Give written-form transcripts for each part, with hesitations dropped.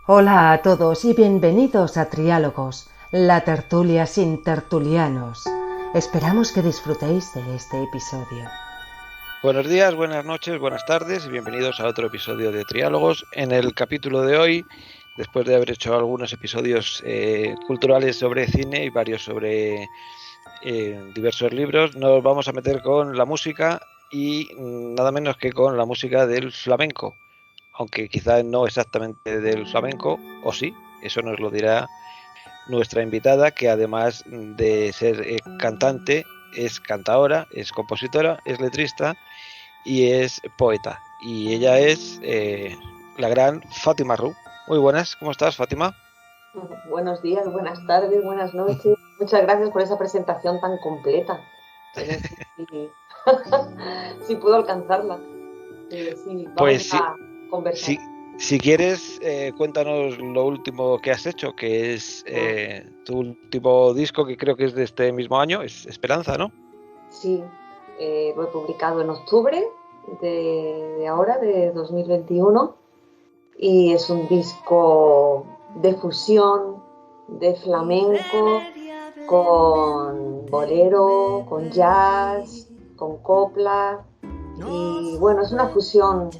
Hola a todos y bienvenidos a Triálogos, la tertulia sin tertulianos. Esperamos que disfrutéis de este episodio. Buenos días, buenas noches, buenas tardes y bienvenidos a otro episodio de Triálogos. En el capítulo de hoy, después de haber hecho algunos episodios culturales sobre cine y varios sobre diversos libros, nos vamos a meter con la música y nada menos que con la música del flamenco, aunque quizás no exactamente del flamenco, o sí, eso nos lo dirá nuestra invitada, que además de ser cantante, es cantaora, es compositora, es letrista y es poeta. Y ella es la gran Fátima Ru. Muy buenas, ¿cómo estás, Fátima? Buenos días, buenas tardes, buenas noches. Muchas gracias por esa presentación tan completa. No sé si puedo alcanzarla. Sí, vamos Pues sí, a conversar. si quieres, cuéntanos lo último que has hecho, que es tu último disco, que creo que es de este mismo año, es Esperanza, ¿no? Sí, lo he publicado en octubre de ahora, de 2021, y es un disco de fusión, de flamenco, con bolero, con jazz, con copla, y bueno, es una fusión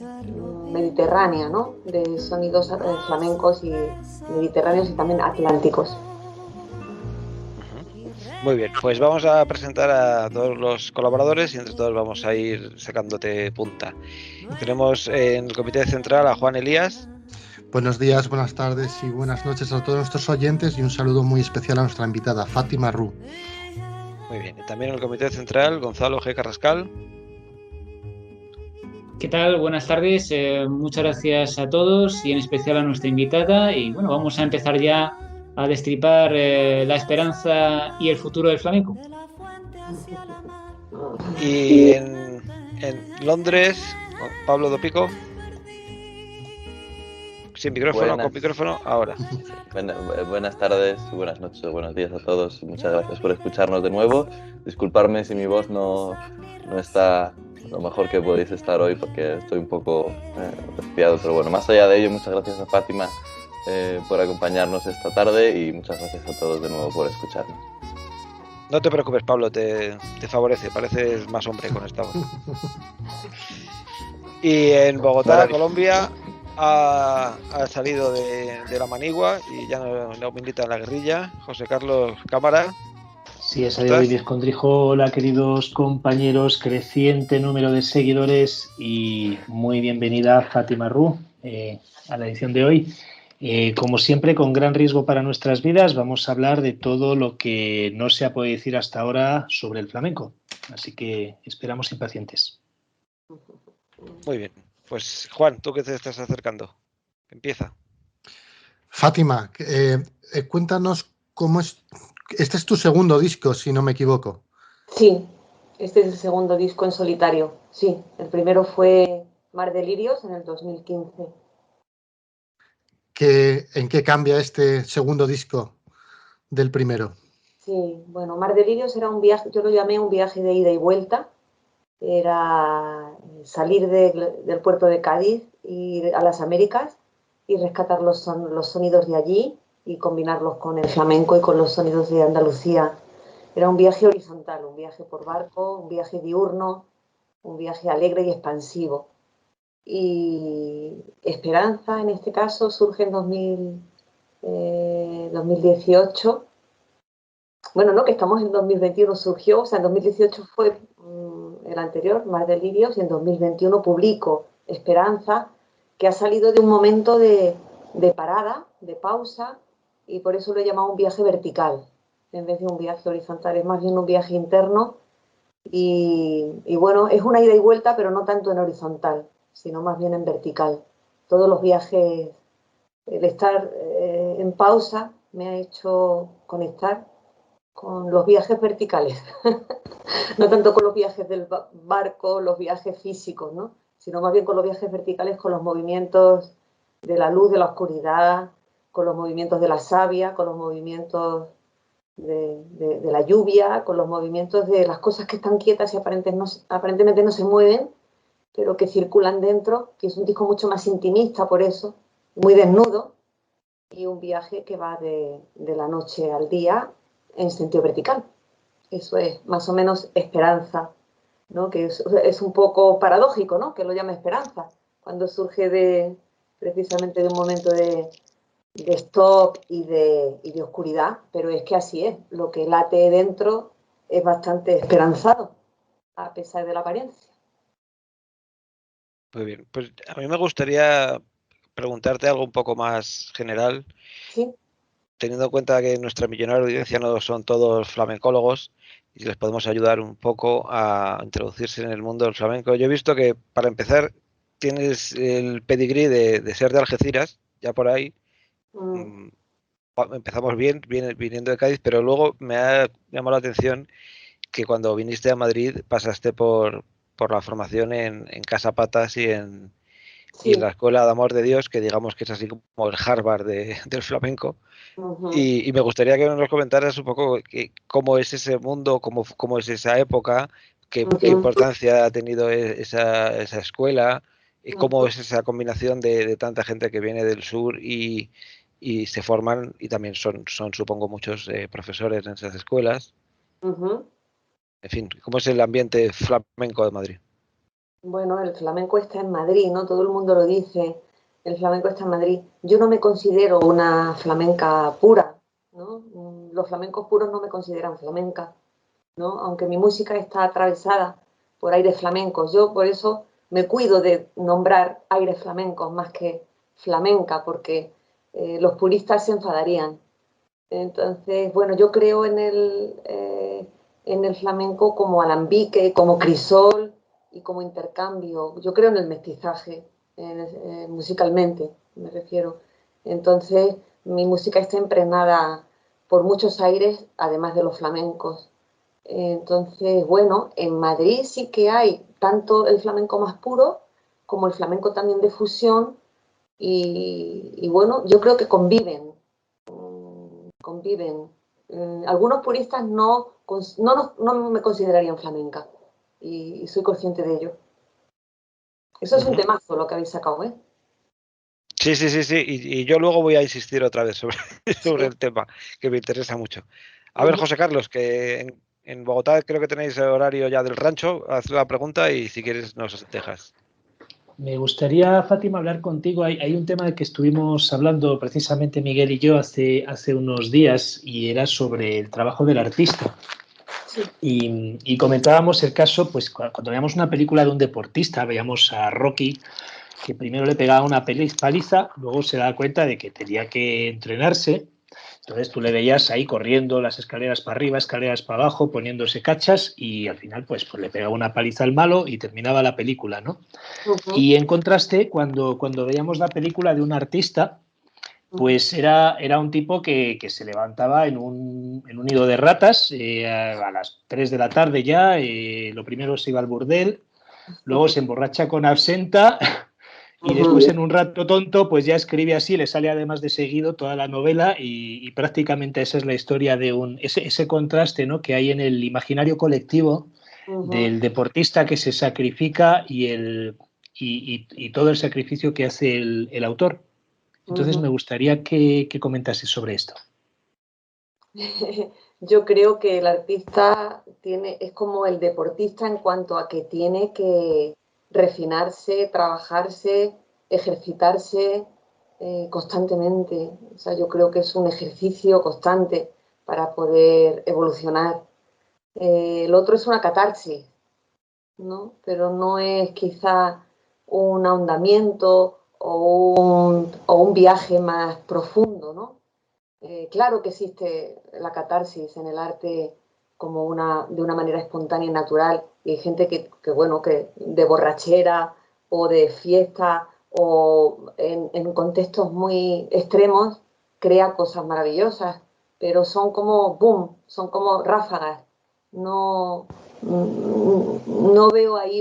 mediterránea, ¿no? De sonidos flamencos y mediterráneos y también atlánticos. Muy bien, pues vamos a presentar a todos los colaboradores y entre todos vamos a ir sacándote punta. Tenemos en el comité central a Juan Elías. Buenos días, buenas tardes y buenas noches a todos nuestros oyentes y un saludo muy especial a nuestra invitada, Fátima Ru. Muy bien, y también en el comité central Gonzalo G. Carrascal. ¿Qué tal? Buenas tardes, muchas gracias a todos y en especial a nuestra invitada. Y bueno, vamos a empezar ya a destripar la esperanza y el futuro del flamenco. Y en Londres, Pablo Dopico. Sin micrófono, con micrófono, ahora. Buenas tardes, buenas noches, buenos días a todos. Muchas gracias por escucharnos de nuevo. Disculparme si mi voz no está lo mejor que podéis estar hoy porque estoy un poco resfriado, pero bueno, más allá de ello, muchas gracias a Fátima por acompañarnos esta tarde y muchas gracias a todos de nuevo por escucharnos. No te preocupes, Pablo, te favorece, pareces más hombre con esta voz. Y en Bogotá, Colombia, ha salido de la manigua y ya no milita en la guerrilla, José Carlos Cámara. Sí, he salido de mi escondrijo. Hola, queridos compañeros, creciente número de seguidores y muy bienvenida Fátima Ru a la edición de hoy. Como siempre, con gran riesgo para nuestras vidas, vamos a hablar de todo lo que no se ha podido decir hasta ahora sobre el flamenco. Así que esperamos impacientes. Muy bien. Pues Juan, tú que te estás acercando, empieza. Fátima, cuéntanos cómo es. Este es tu segundo disco, si no me equivoco. Sí, este es el segundo disco en solitario. Sí, el primero fue Mar de Lirios en el 2015. ¿En qué cambia este segundo disco del primero? Sí, bueno, Mar de Lirios era un viaje, yo lo llamé un viaje de ida y vuelta. Era salir del puerto de Cádiz, ir a las Américas y rescatar los sonidos de allí y combinarlos con el flamenco y con los sonidos de Andalucía. Era un viaje horizontal, un viaje por barco, un viaje diurno, un viaje alegre y expansivo. Y Esperanza, en este caso, surge en 2018. Bueno, no, que estamos en 2021, surgió, o sea, en 2018 fue el anterior, Más Delirios, y en 2021 publico Esperanza, que ha salido de un momento de parada, de pausa, y por eso lo he llamado un viaje vertical, en vez de un viaje horizontal, es más bien un viaje interno, y bueno, es una ida y vuelta, pero no tanto en horizontal, sino más bien en vertical. Todos los viajes, el estar en pausa me ha hecho conectar con los viajes verticales, no tanto con los viajes del barco, los viajes físicos, ¿no? Sino más bien con los viajes verticales, con los movimientos de la luz, de la oscuridad, con los movimientos de la savia, con los movimientos de la lluvia, con los movimientos de las cosas que están quietas y aparentemente no se mueven, pero que circulan dentro, que es un disco mucho más intimista por eso, muy desnudo, y un viaje que va de la noche al día en sentido vertical. Eso es más o menos esperanza, ¿no? Que es un poco paradójico, ¿no? Que lo llame esperanza, cuando surge precisamente de un momento de stop y de oscuridad, pero es que así es, lo que late dentro es bastante esperanzado, a pesar de la apariencia. Muy bien, pues a mí me gustaría preguntarte algo un poco más general, ¿Sí? teniendo en cuenta que nuestra millonaria audiencia no son todos flamencólogos y les podemos ayudar un poco a introducirse en el mundo del flamenco. Yo he visto que, para empezar, tienes el pedigrí de ser de Algeciras, ya por ahí. Mm. Empezamos bien, viniendo de Cádiz, pero luego me ha llamado la atención que cuando viniste a Madrid pasaste por la formación en Casa Patas y en Sí. la Escuela de Amor de Dios, que digamos que es así como el Harvard del flamenco. Uh-huh. Y me gustaría que nos comentaras un poco cómo es ese mundo, cómo es esa época, qué importancia ha tenido esa escuela, y cómo es esa combinación de tanta gente que viene del sur y se forman, y también son supongo, muchos profesores en esas escuelas. Uh-huh. En fin, ¿cómo es el ambiente flamenco de Madrid? Bueno, el flamenco está en Madrid, ¿no? Todo el mundo lo dice, el flamenco está en Madrid. Yo no me considero una flamenca pura, ¿no? Los flamencos puros no me consideran flamenca, ¿no? Aunque mi música está atravesada por aires flamencos. Yo por eso me cuido de nombrar aires flamencos más que flamenca, porque los puristas se enfadarían. Entonces, bueno, yo creo en el flamenco como alambique, como crisol y como intercambio. Yo creo en el mestizaje, musicalmente, me refiero. Entonces, mi música está impregnada por muchos aires, además de los flamencos. Entonces, bueno, en Madrid sí que hay tanto el flamenco más puro como el flamenco también de fusión y bueno, yo creo que conviven. Algunos puristas no me considerarían flamenca y soy consciente de ello. Eso es un temazo lo que habéis sacado, ¿eh? Sí, sí, sí, sí. Y yo luego voy a insistir otra vez sobre Sí. el tema, que me interesa mucho. A ver, José Carlos, que en Bogotá creo que tenéis el horario ya del rancho. Haz la pregunta y si quieres nos dejas. Me gustaría, Fátima, hablar contigo. Hay un tema del que estuvimos hablando precisamente Miguel y yo hace unos días y era sobre el trabajo del artista. Sí. Y comentábamos el caso, pues cuando veíamos una película de un deportista, veíamos a Rocky, que primero le pegaba una paliza, luego se da cuenta de que tenía que entrenarse. Entonces tú le veías ahí corriendo las escaleras para arriba, escaleras para abajo, poniéndose cachas y al final pues le pegaba una paliza al malo y terminaba la película, ¿no? Y en contraste, cuando veíamos la película de un artista, pues era un tipo que se levantaba en un nido de ratas a las 3 de la tarde ya, lo primero se iba al burdel, luego se emborracha con absenta y después en un rato tonto pues ya escribe así, le sale además de seguido toda la novela y prácticamente esa es la historia de ese contraste, ¿no?, que hay en el imaginario colectivo del deportista que se sacrifica y todo el sacrificio que hace el autor. Entonces me gustaría que comentases sobre esto. Yo creo que el artista es como el deportista en cuanto a que tiene que refinarse, trabajarse, ejercitarse constantemente. O sea, yo creo que es un ejercicio constante para poder evolucionar. El otro es una catarsis, ¿no? Pero no es quizá un ahondamiento o un viaje más profundo, ¿no? Claro que existe la catarsis en el arte como de una manera espontánea y natural. Y hay gente bueno, que de borrachera o de fiesta o en contextos muy extremos crea cosas maravillosas, pero son como boom, son como ráfagas. No, no veo ahí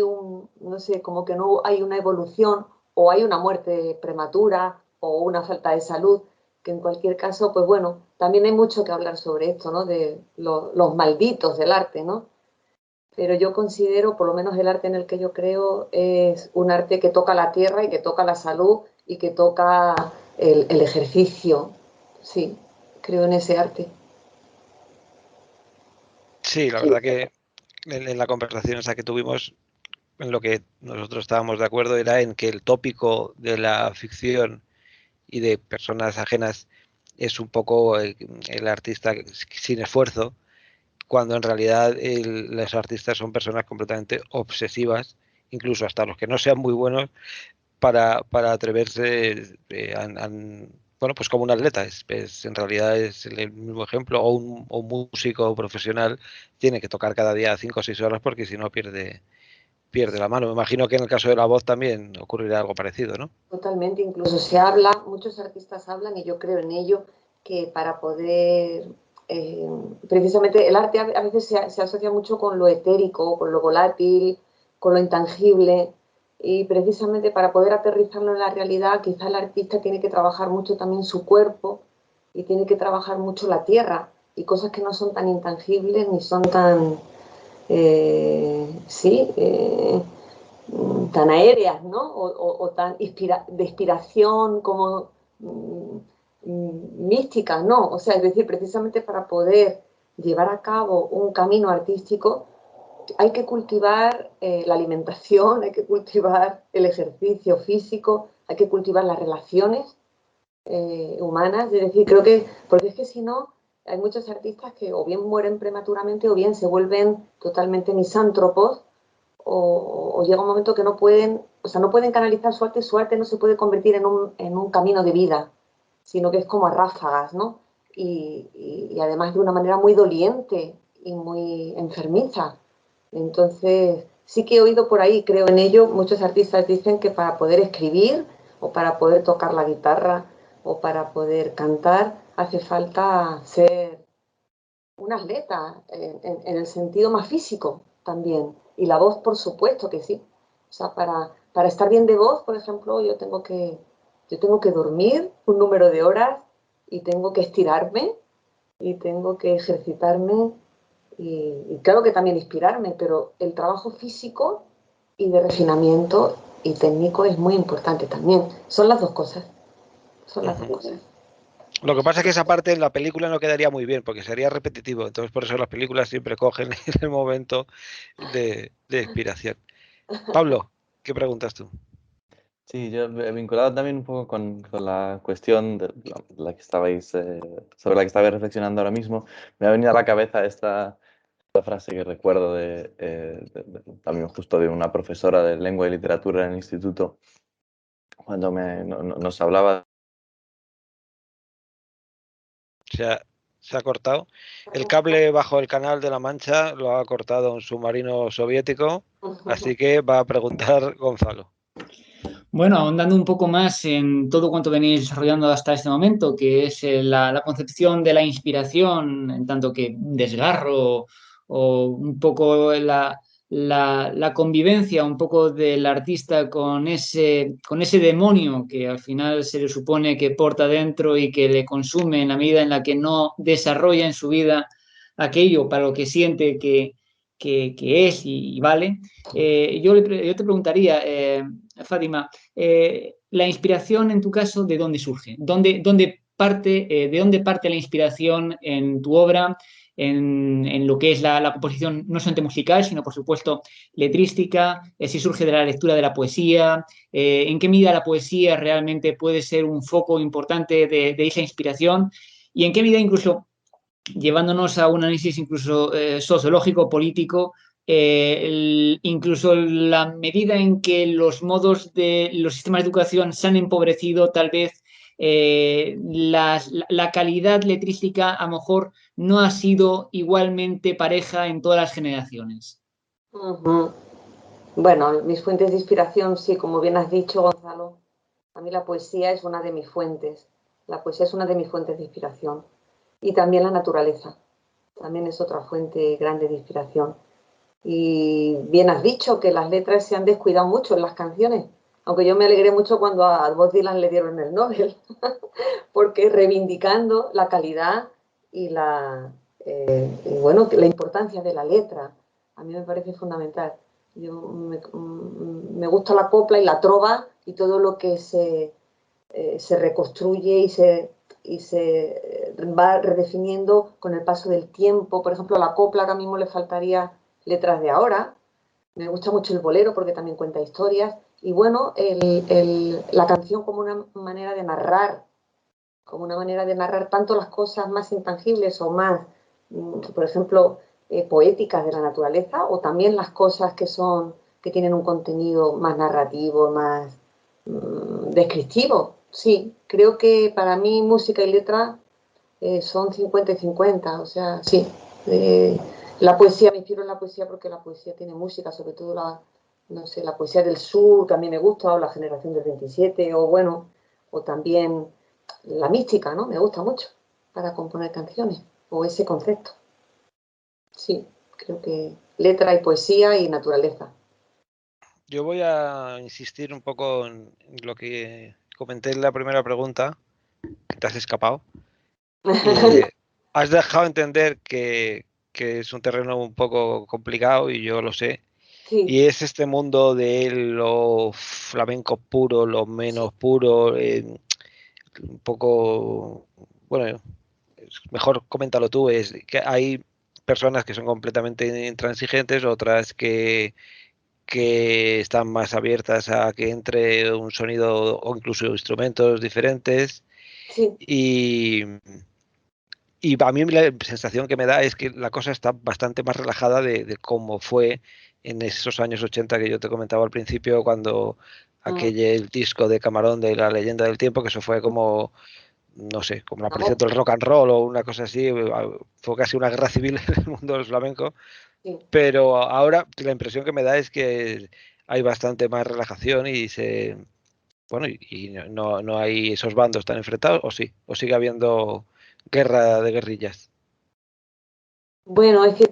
no sé, como que no hay una evolución o hay una muerte prematura o una falta de salud, que en cualquier caso, pues bueno, también hay mucho que hablar sobre esto, ¿no? De los malditos del arte, ¿no? Pero yo considero, por lo menos el arte en el que yo creo, es un arte que toca la tierra y que toca la salud y que toca el ejercicio sí, creo en ese arte. Sí, la verdad que en la conversación esa que tuvimos, en lo que nosotros estábamos de acuerdo era en que el tópico de la ficción y de personas ajenas es un poco el artista sin esfuerzo, cuando en realidad los artistas son personas completamente obsesivas, incluso hasta los que no sean muy buenos, para atreverse bueno, pues como un atleta, en realidad es el mismo ejemplo, o un músico profesional tiene que tocar cada día 5 o 6 horas porque si no pierde la mano. Me imagino que en el caso de la voz también ocurrirá algo parecido, ¿no? Totalmente, incluso se habla, muchos artistas hablan, y yo creo en ello, que para poder, precisamente el arte a veces se asocia mucho con lo etérico, con lo volátil, con lo intangible, y precisamente para poder aterrizarlo en la realidad, quizá el artista tiene que trabajar mucho también su cuerpo y tiene que trabajar mucho la tierra y cosas que no son tan intangibles ni son tan, sí, tan aéreas, ¿no? O tan de inspiración como místicas, ¿no? O sea, es decir, precisamente para poder llevar a cabo un camino artístico hay que cultivar la alimentación, hay que cultivar el ejercicio físico, hay que cultivar las relaciones humanas. Es decir, creo que, porque es que si no, hay muchos artistas que o bien mueren prematuramente o bien se vuelven totalmente misántropos, o llega un momento que no pueden, o sea, no pueden canalizar su arte no se puede convertir en un camino de vida, sino que es como a ráfagas, ¿no? Y además de una manera muy doliente y muy enfermiza. Entonces, sí que he oído por ahí, creo en ello, muchos artistas dicen que para poder escribir o para poder tocar la guitarra o para poder cantar hace falta ser un atleta en el sentido más físico también. Y la voz, por supuesto que sí. O sea, para estar bien de voz, por ejemplo, yo tengo que dormir un número de horas y tengo que estirarme y tengo que ejercitarme y claro que también inspirarme, pero el trabajo físico y de refinamiento y técnico es muy importante también. Son las dos cosas. Son las dos cosas. Lo que pasa es que esa parte en la película no quedaría muy bien, porque sería repetitivo. Entonces, por eso las películas siempre cogen el momento de inspiración. Pablo, ¿qué preguntas tú? Sí, yo vinculado también un poco con la cuestión de la que estabais, sobre la que estabais reflexionando ahora mismo, me ha venido a la cabeza esta frase que recuerdo también justo de una profesora de lengua y literatura en el instituto, cuando nos hablaba. Se ha cortado. El cable bajo el canal de la Mancha lo ha cortado un submarino soviético, así que va a preguntar Gonzalo. Bueno, ahondando un poco más en todo cuanto venís desarrollando hasta este momento, que es la concepción de la inspiración, en tanto que desgarro o un poco la convivencia un poco del artista con ese demonio que al final se le supone que porta dentro y que le consume en la medida en la que no desarrolla en su vida aquello para lo que siente que es y vale. Yo te preguntaría, Fátima, la inspiración en tu caso, ¿de dónde surge? ¿De dónde parte la inspiración en tu obra, en lo que es la composición no solamente musical, sino por supuesto letrística? Si surge de la lectura de la poesía, ¿en qué medida la poesía realmente puede ser un foco importante de esa inspiración? ¿Y en qué medida incluso, llevándonos a un análisis incluso sociológico, político, incluso la medida en que los modos de los sistemas de educación se han empobrecido, tal vez la calidad letrística a lo mejor no ha sido igualmente pareja en todas las generaciones? Bueno, mis fuentes de inspiración, sí, como bien has dicho, Gonzalo, a mí la poesía es una de mis fuentes. La poesía es una de mis fuentes de inspiración. Y también la naturaleza. También es otra fuente grande de inspiración. Y bien has dicho que las letras se han descuidado mucho en las canciones, aunque yo me alegré mucho cuando a Bob Dylan le dieron el Nobel, porque reivindicando la calidad y bueno, la importancia de la letra, a mí me parece fundamental. Me gusta la copla y la trova y todo lo que se reconstruye y y se va redefiniendo con el paso del tiempo. Por ejemplo, la copla, que a mí mismo le faltaría letras de ahora. Me gusta mucho el bolero porque también cuenta historias. Y bueno, la canción como una manera de narrar, tanto las cosas más intangibles o más, por ejemplo, poéticas de la naturaleza, o también las cosas que tienen un contenido más narrativo, más descriptivo. Sí, creo que para mí música y letra son 50 y 50, o sea, sí. La poesía, me inspiro en la poesía porque la poesía tiene música, sobre todo no sé, la poesía del sur, que a mí me gusta, o la generación del 27, o bueno, o también la mística, ¿no? Me gusta mucho para componer canciones, o ese concepto. Sí, creo que letra y poesía y naturaleza. Yo voy a insistir un poco en lo que comenté en la primera pregunta, que te has escapado. Has dejado entender que es un terreno un poco complicado y yo lo sé. Sí. Y es este mundo de lo flamenco puro, lo menos puro, un poco, bueno, mejor coméntalo tú, es que hay personas que son completamente intransigentes, otras que están más abiertas a que entre un sonido o incluso instrumentos diferentes. Sí. Y a mí la sensación que me da es que la cosa está bastante más relajada de cómo fue en esos años 80 que yo te comentaba al principio, cuando el disco de Camarón de La Leyenda del Tiempo, que eso fue como, no sé, como la aparición del rock and roll o una cosa así, fue casi una guerra civil en el mundo del flamenco. Sí. Pero ahora la impresión que me da es que hay bastante más relajación bueno, y no hay esos bandos tan enfrentados, o sí, o sigue habiendo guerra de guerrillas. Bueno, es que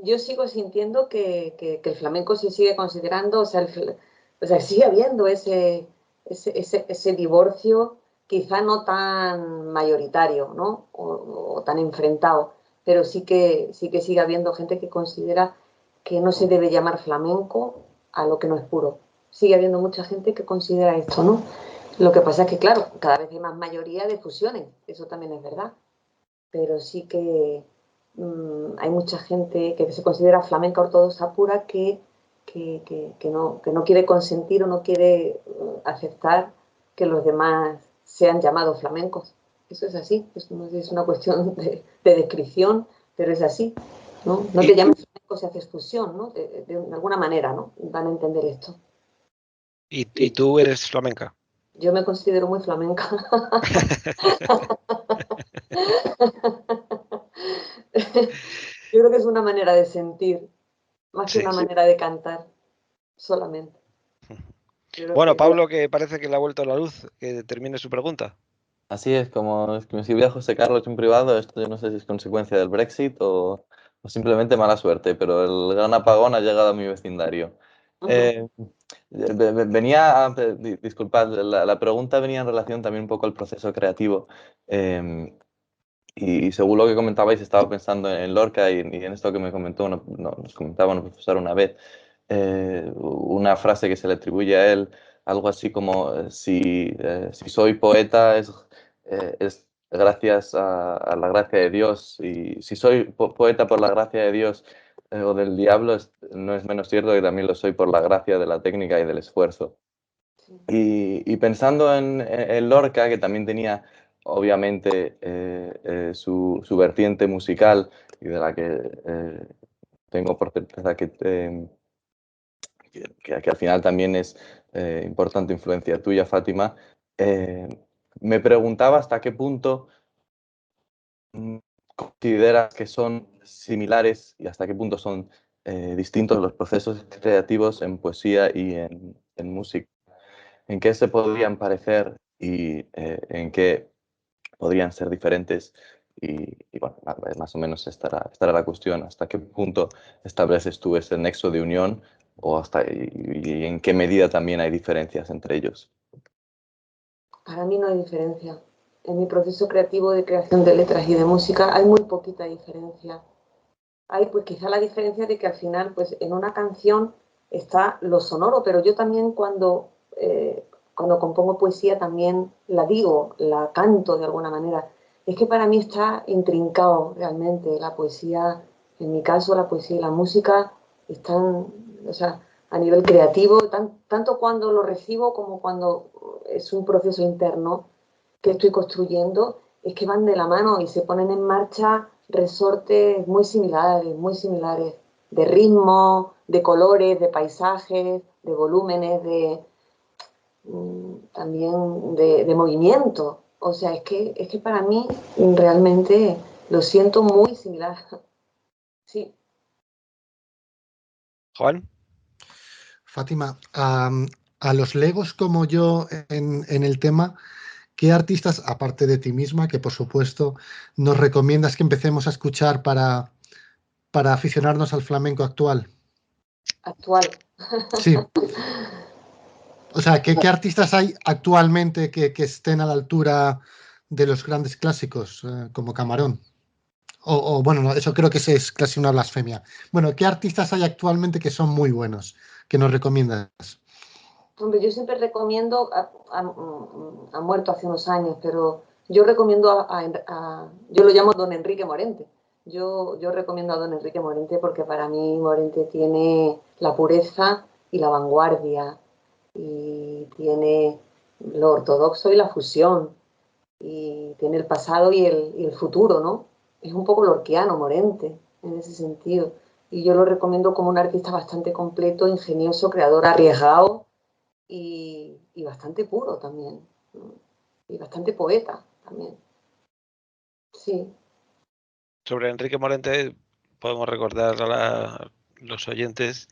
yo sigo sintiendo que el flamenco se sigue considerando, o sea, sigue habiendo ese divorcio, quizá no tan mayoritario, ¿no? O tan enfrentado, pero sí que sigue habiendo gente que considera que no se debe llamar flamenco a lo que no es puro. Sigue habiendo mucha gente que considera esto, ¿no? Lo que pasa es que, claro, cada vez hay más mayoría de fusiones, eso también es verdad, pero sí que hay mucha gente que se considera flamenca ortodoxa pura que no quiere consentir o no quiere aceptar que los demás sean llamados flamencos. Eso es así, es una cuestión de descripción, pero es así. No te llames flamenco si haces fusión, ¿no? De alguna manera, ¿no? Van a entender esto. ¿Y tú eres flamenca? Yo me considero muy flamenca. Yo creo que es una manera de sentir, más que Sí. una manera de cantar, solamente. Bueno, Pablo, que parece que le ha vuelto la luz, que termine su pregunta. Así es, como es que me escribía José Carlos en privado, esto yo no sé si es consecuencia del Brexit o simplemente mala suerte, pero el gran apagón ha llegado a mi vecindario. Eh, venía, disculpad, la pregunta venía en relación también un poco al proceso creativo. Y según lo que comentabais, estaba pensando en Lorca y en esto que me comentó, nos comentaba un profesor una vez, una frase que se le atribuye a él, algo así como, si soy poeta es gracias a la gracia de Dios, y si soy poeta por la gracia de Dios o del diablo, no es menos cierto que también lo soy por la gracia de la técnica y del esfuerzo. Y pensando en Lorca, que también tenía obviamente su vertiente musical y de la que tengo por certeza que al final también es importante influencia tuya, Fátima, eh, me preguntaba hasta qué punto consideras que son similares y hasta qué punto son distintos los procesos creativos en poesía y en música. ¿En qué se podrían parecer y en qué podrían ser diferentes? Y bueno, más o menos estará la cuestión. ¿Hasta qué punto estableces tú ese nexo de unión y en qué medida también hay diferencias entre ellos? Para mí no hay diferencia. En mi proceso creativo de creación de letras y de música hay muy poquita diferencia. Hay pues quizá la diferencia de que al final pues en una canción está lo sonoro, pero yo también cuando cuando compongo poesía también la digo, la canto de alguna manera. Es que para mí está intrincado realmente la poesía, en mi caso la poesía y la música están, o sea, a nivel creativo, tanto cuando lo recibo como cuando es un proceso interno que estoy construyendo, es que van de la mano y se ponen en marcha resortes muy similares, de ritmo, de colores, de paisajes, de volúmenes, también de movimiento. O sea, es que para mí realmente lo siento muy similar. Sí. Juan. Fátima, a los legos como yo en el tema, ¿qué artistas, aparte de ti misma, que por supuesto nos recomiendas que empecemos a escuchar para aficionarnos al flamenco actual? Actual. Sí. O sea, ¿qué artistas hay actualmente que estén a la altura de los grandes clásicos, como Camarón? Bueno, no, eso creo que es casi una blasfemia. Bueno, ¿qué artistas hay actualmente que son muy buenos, que nos recomiendas? Hombre, yo siempre recomiendo, ha muerto hace unos años, pero yo recomiendo yo lo llamo Don Enrique Morente. Yo recomiendo a Don Enrique Morente porque para mí Morente tiene la pureza y la vanguardia, y tiene lo ortodoxo y la fusión, y tiene el pasado y el futuro, ¿no? Es un poco lorquiano Morente en ese sentido. Y yo lo recomiendo como un artista bastante completo, ingenioso, creador, arriesgado y bastante puro también, ¿no? Y bastante poeta también. Sí. Sobre Enrique Morente podemos recordar a los oyentes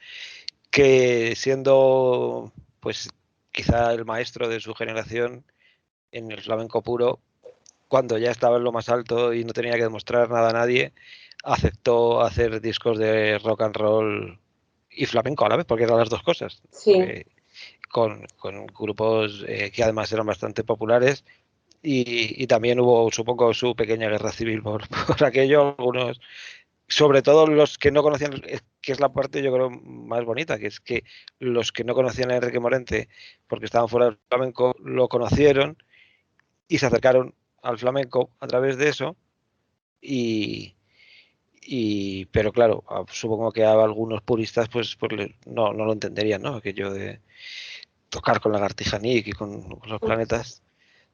que, siendo pues quizá el maestro de su generación en el flamenco puro, cuando ya estaba en lo más alto y no tenía que demostrar nada a nadie, aceptó hacer discos de rock and roll y flamenco a la vez, porque eran las dos cosas. Sí. Con grupos que además eran bastante populares, y también hubo, supongo, su pequeña guerra civil por aquello. Algunos, sobre todo los que no conocían, que es la parte yo creo más bonita, que es que los que no conocían a Enrique Morente porque estaban fuera del flamenco, lo conocieron y se acercaron al flamenco a través de eso. Pero claro, supongo que a algunos puristas pues no lo entenderían, ¿no? Aquello de tocar con Lagartija Nick y con los planetas.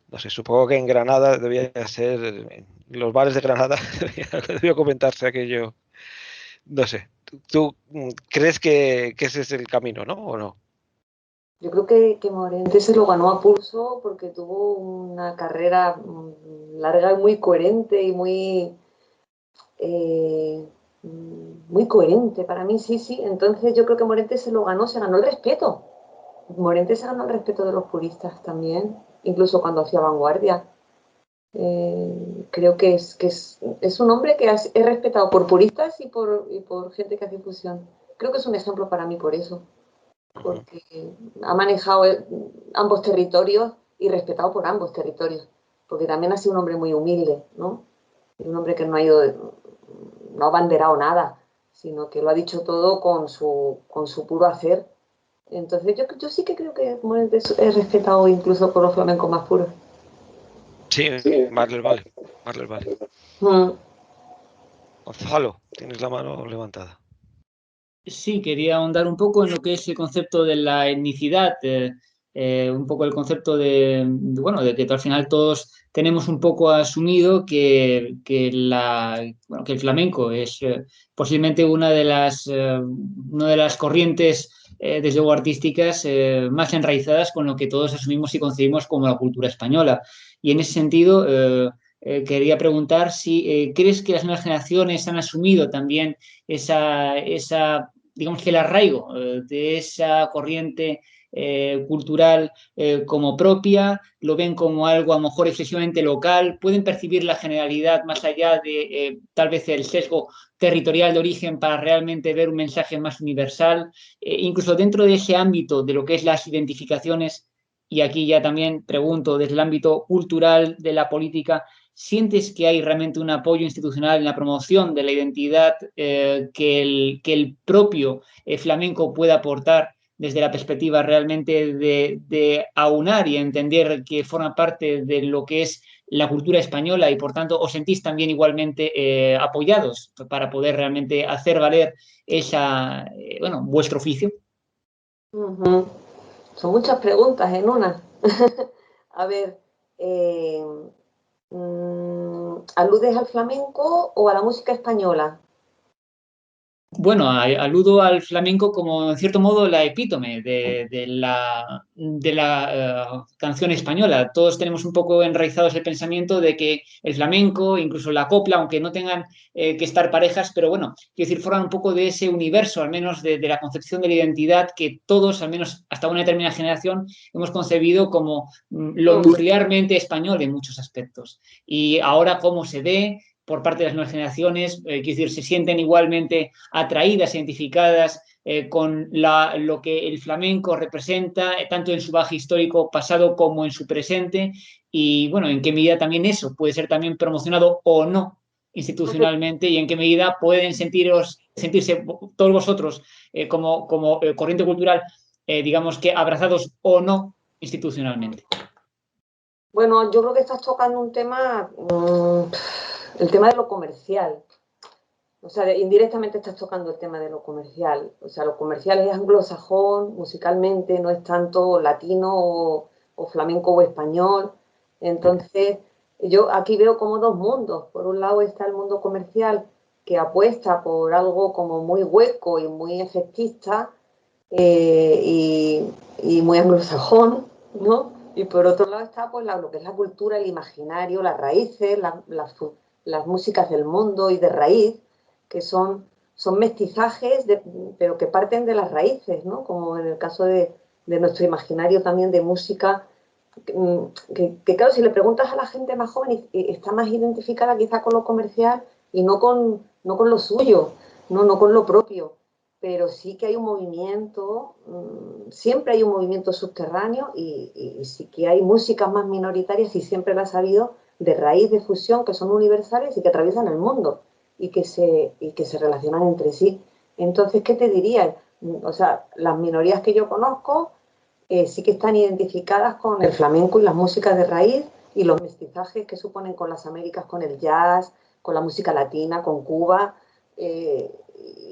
No sé, supongo que en Granada debía ser, en los bares de Granada debió comentarse aquello. No sé, ¿tú crees que ese es el camino, no? ¿O no? Yo creo que Morente se lo ganó a pulso porque tuvo una carrera larga y muy coherente y muy coherente para mí, sí, sí. Entonces yo creo que Morente se ganó el respeto. Morente se ganó el respeto de los puristas también, incluso cuando hacía vanguardia. Creo que es un hombre que es respetado por puristas y por gente que hace fusión. Creo que es un ejemplo para mí por eso, porque ha manejado ambos territorios y respetado por ambos territorios, porque también ha sido un hombre muy humilde, ¿no? Un hombre que no ha abanderado nada, sino que lo ha dicho todo con su puro hacer. Entonces yo sí que creo que Morente es respetado incluso por los flamencos más puros. Sí, más les vale. Gonzalo, tienes la mano levantada. Sí, quería ahondar un poco en lo que es el concepto de la etnicidad, un poco el concepto bueno, de que al final todos tenemos un poco asumido que el flamenco es posiblemente una de las corrientes, desde luego artísticas, más enraizadas con lo que todos asumimos y concebimos como la cultura española. Y en ese sentido, quería preguntar si crees que las nuevas generaciones han asumido también digamos que el arraigo de esa corriente cultural como propia, lo ven como algo a lo mejor excesivamente local, pueden percibir la generalidad más allá de tal vez el sesgo territorial de origen para realmente ver un mensaje más universal, incluso dentro de ese ámbito de lo que es las identificaciones. Y aquí ya también pregunto, desde el ámbito cultural de la política, ¿sientes que hay realmente un apoyo institucional en la promoción de la identidad que el propio flamenco puede aportar desde la perspectiva realmente de aunar y entender que forma parte de lo que es la cultura española y por tanto os sentís también igualmente apoyados para poder realmente hacer valer vuestro oficio? Ujú. Son muchas preguntas en una. A ver, eh, ¿aludes al flamenco o a la música española? Bueno, aludo al flamenco como, en cierto modo, la epítome de la canción española. Todos tenemos un poco enraizados el pensamiento de que el flamenco, incluso la copla, aunque no tengan que estar parejas, pero bueno, quiero decir, forman un poco de ese universo, al menos de la concepción de la identidad que todos, al menos hasta una determinada generación, hemos concebido como lo nuclearmente español en muchos aspectos. Y ahora, cómo se ve por parte de las nuevas generaciones, quiero decir, se sienten igualmente atraídas, identificadas con lo que el flamenco representa, tanto en su baje histórico pasado como en su presente, y bueno, en qué medida también eso puede ser también promocionado o no institucionalmente y en qué medida pueden sentirse todos vosotros como corriente cultural, digamos que abrazados o no institucionalmente. Bueno, yo creo que estás tocando un tema, el tema de lo comercial. O sea, indirectamente estás tocando el tema de lo comercial. O sea, lo comercial es anglosajón, musicalmente, no es tanto latino o flamenco o español. Entonces, yo aquí veo como dos mundos. Por un lado está el mundo comercial que apuesta por algo como muy hueco y muy efectista y muy anglosajón, ¿no? Y por otro lado está pues lo que es la cultura, el imaginario, las raíces, las músicas del mundo y de raíz, que son mestizajes, pero que parten de las raíces, ¿no? Como en el caso de nuestro imaginario también de música, que claro, si le preguntas a la gente más joven, está más identificada quizá con lo comercial y no con lo suyo, no con lo propio. Pero sí que hay un movimiento, siempre hay un movimiento subterráneo y sí que hay músicas más minoritarias y siempre las ha habido de raíz de fusión que son universales y que atraviesan el mundo y que se relacionan entre sí. Entonces, ¿qué te diría? O sea, las minorías que yo conozco sí que están identificadas con el flamenco y las músicas de raíz y los mestizajes que suponen con las Américas, con el jazz, con la música latina, con Cuba.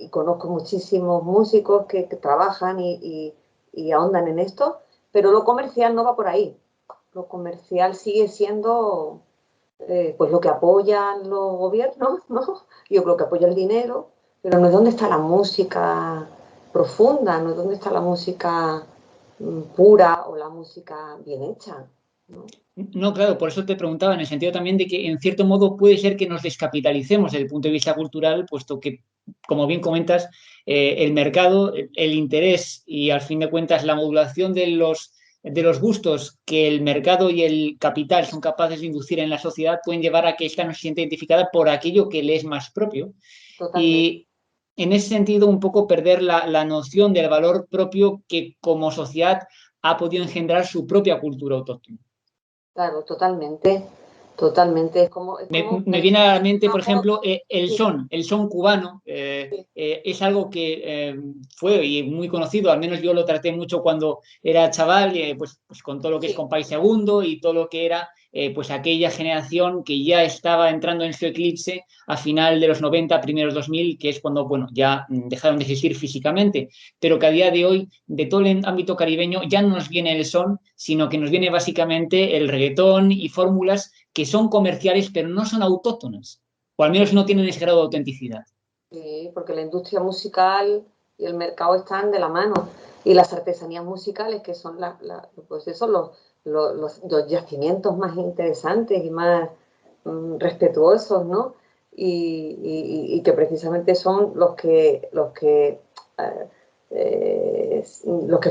Y conozco muchísimos músicos que trabajan y ahondan en esto, pero lo comercial no va por ahí. Lo comercial sigue siendo pues lo que apoyan los gobiernos, ¿no? Yo creo que apoya el dinero, pero no es donde está la música profunda, no es donde está la música pura o la música bien hecha, ¿no? No, claro, por eso te preguntaba, en el sentido también de que en cierto modo puede ser que nos descapitalicemos desde el punto de vista cultural, puesto que, como bien comentas, el mercado, el interés y al fin de cuentas la modulación de los gustos que el mercado y el capital son capaces de inducir en la sociedad pueden llevar a que ésta no se sienta identificada por aquello que le es más propio. Totalmente. Y en ese sentido, un poco perder la noción del valor propio que como sociedad ha podido engendrar su propia cultura autóctona. Claro, totalmente, totalmente. Es como Me viene a la mente, por estamos, ejemplo, el son cubano. sí, Es algo que fue y muy conocido, al menos yo lo traté mucho cuando era chaval, pues con todo lo que es sí, Compay Segundo y todo lo que era pues aquella generación que ya estaba entrando en su eclipse a final de los 90, primeros 2000, que es cuando, bueno, ya dejaron de existir físicamente, pero que a día de hoy, de todo el ámbito caribeño, ya no nos viene el son, sino que nos viene básicamente el reggaetón y fórmulas que son comerciales pero no son autóctonas, o al menos no tienen ese grado de autenticidad. sí, porque la industria musical y el mercado están de la mano. Y las artesanías musicales, que son pues eso, los yacimientos más interesantes y más respetuosos, ¿no? Y que precisamente son los que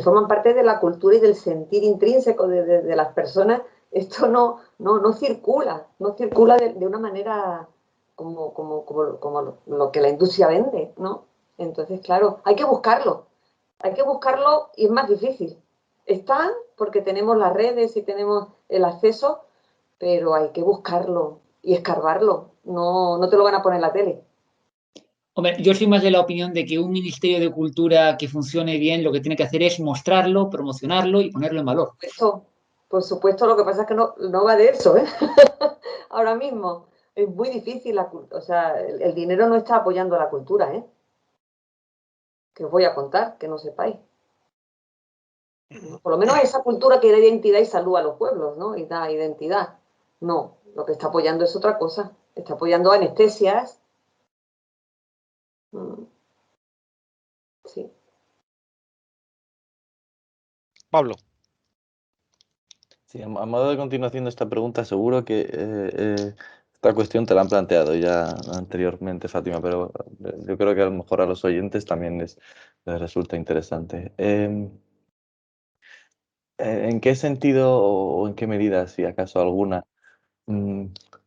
forman parte de la cultura y del sentir intrínseco de las personas. Esto no circula, de una manera como lo que la industria vende, ¿no? Entonces, claro, hay que buscarlo y es más difícil. Están porque tenemos las redes y tenemos el acceso, pero hay que buscarlo y escarbarlo. No te lo van a poner en la tele. Hombre, yo soy más de la opinión de que un Ministerio de Cultura que funcione bien lo que tiene que hacer es mostrarlo, promocionarlo y ponerlo en valor. Por supuesto, lo que pasa es que no va de eso, ¿eh? Ahora mismo es muy difícil, o sea, el dinero no está apoyando a la cultura, ¿eh? Que os voy a contar, que no sepáis. Por lo menos esa cultura que da identidad y salud a los pueblos, ¿no? Y da identidad. No, lo que está apoyando es otra cosa. Está apoyando anestesias. Sí. Pablo. Sí, a modo de continuación de esta pregunta, seguro que esta cuestión te la han planteado ya anteriormente, Fátima, pero yo creo que a lo mejor a los oyentes también les resulta interesante. ¿En qué sentido o en qué medida, si acaso alguna,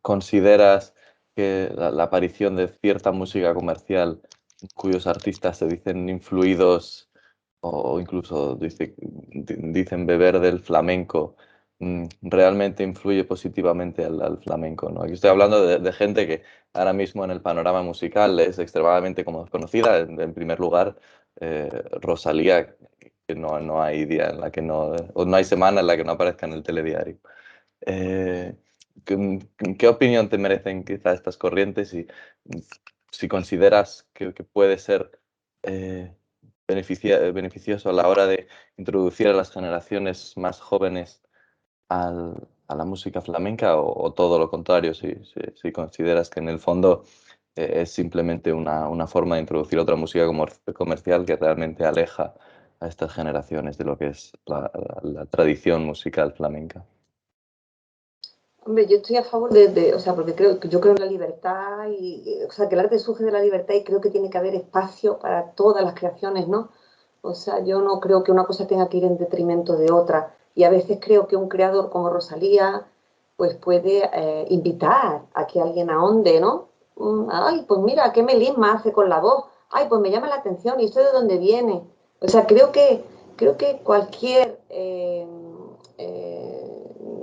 consideras que la aparición de cierta música comercial cuyos artistas se dicen influidos o incluso dicen beber del flamenco, realmente influye positivamente al flamenco, ¿no? Aquí estoy hablando de gente que ahora mismo en el panorama musical es extremadamente conocida. En primer lugar, Rosalía, que no hay día en la que no, o no hay semana en la que no aparezca en el telediario. Eh, ¿Qué opinión te merecen quizá estas corrientes y si consideras que puede ser beneficioso a la hora de introducir a las generaciones más jóvenes a la música flamenca o todo lo contrario, si consideras que en el fondo es simplemente una forma de introducir otra música comercial que realmente aleja a estas generaciones de lo que es la tradición musical flamenca? Hombre, yo estoy a favor o sea, porque yo creo en la libertad o sea, que el arte surge de la libertad y creo que tiene que haber espacio para todas las creaciones, ¿no? O sea, yo no creo que una cosa tenga que ir en detrimento de otra. Y a veces creo que un creador como Rosalía, pues puede invitar a que alguien ahonde, ¿no? Ay, pues mira, qué melisma hace con la voz. Ay, pues me llama la atención. ¿Y esto de dónde viene? O sea, creo que cualquier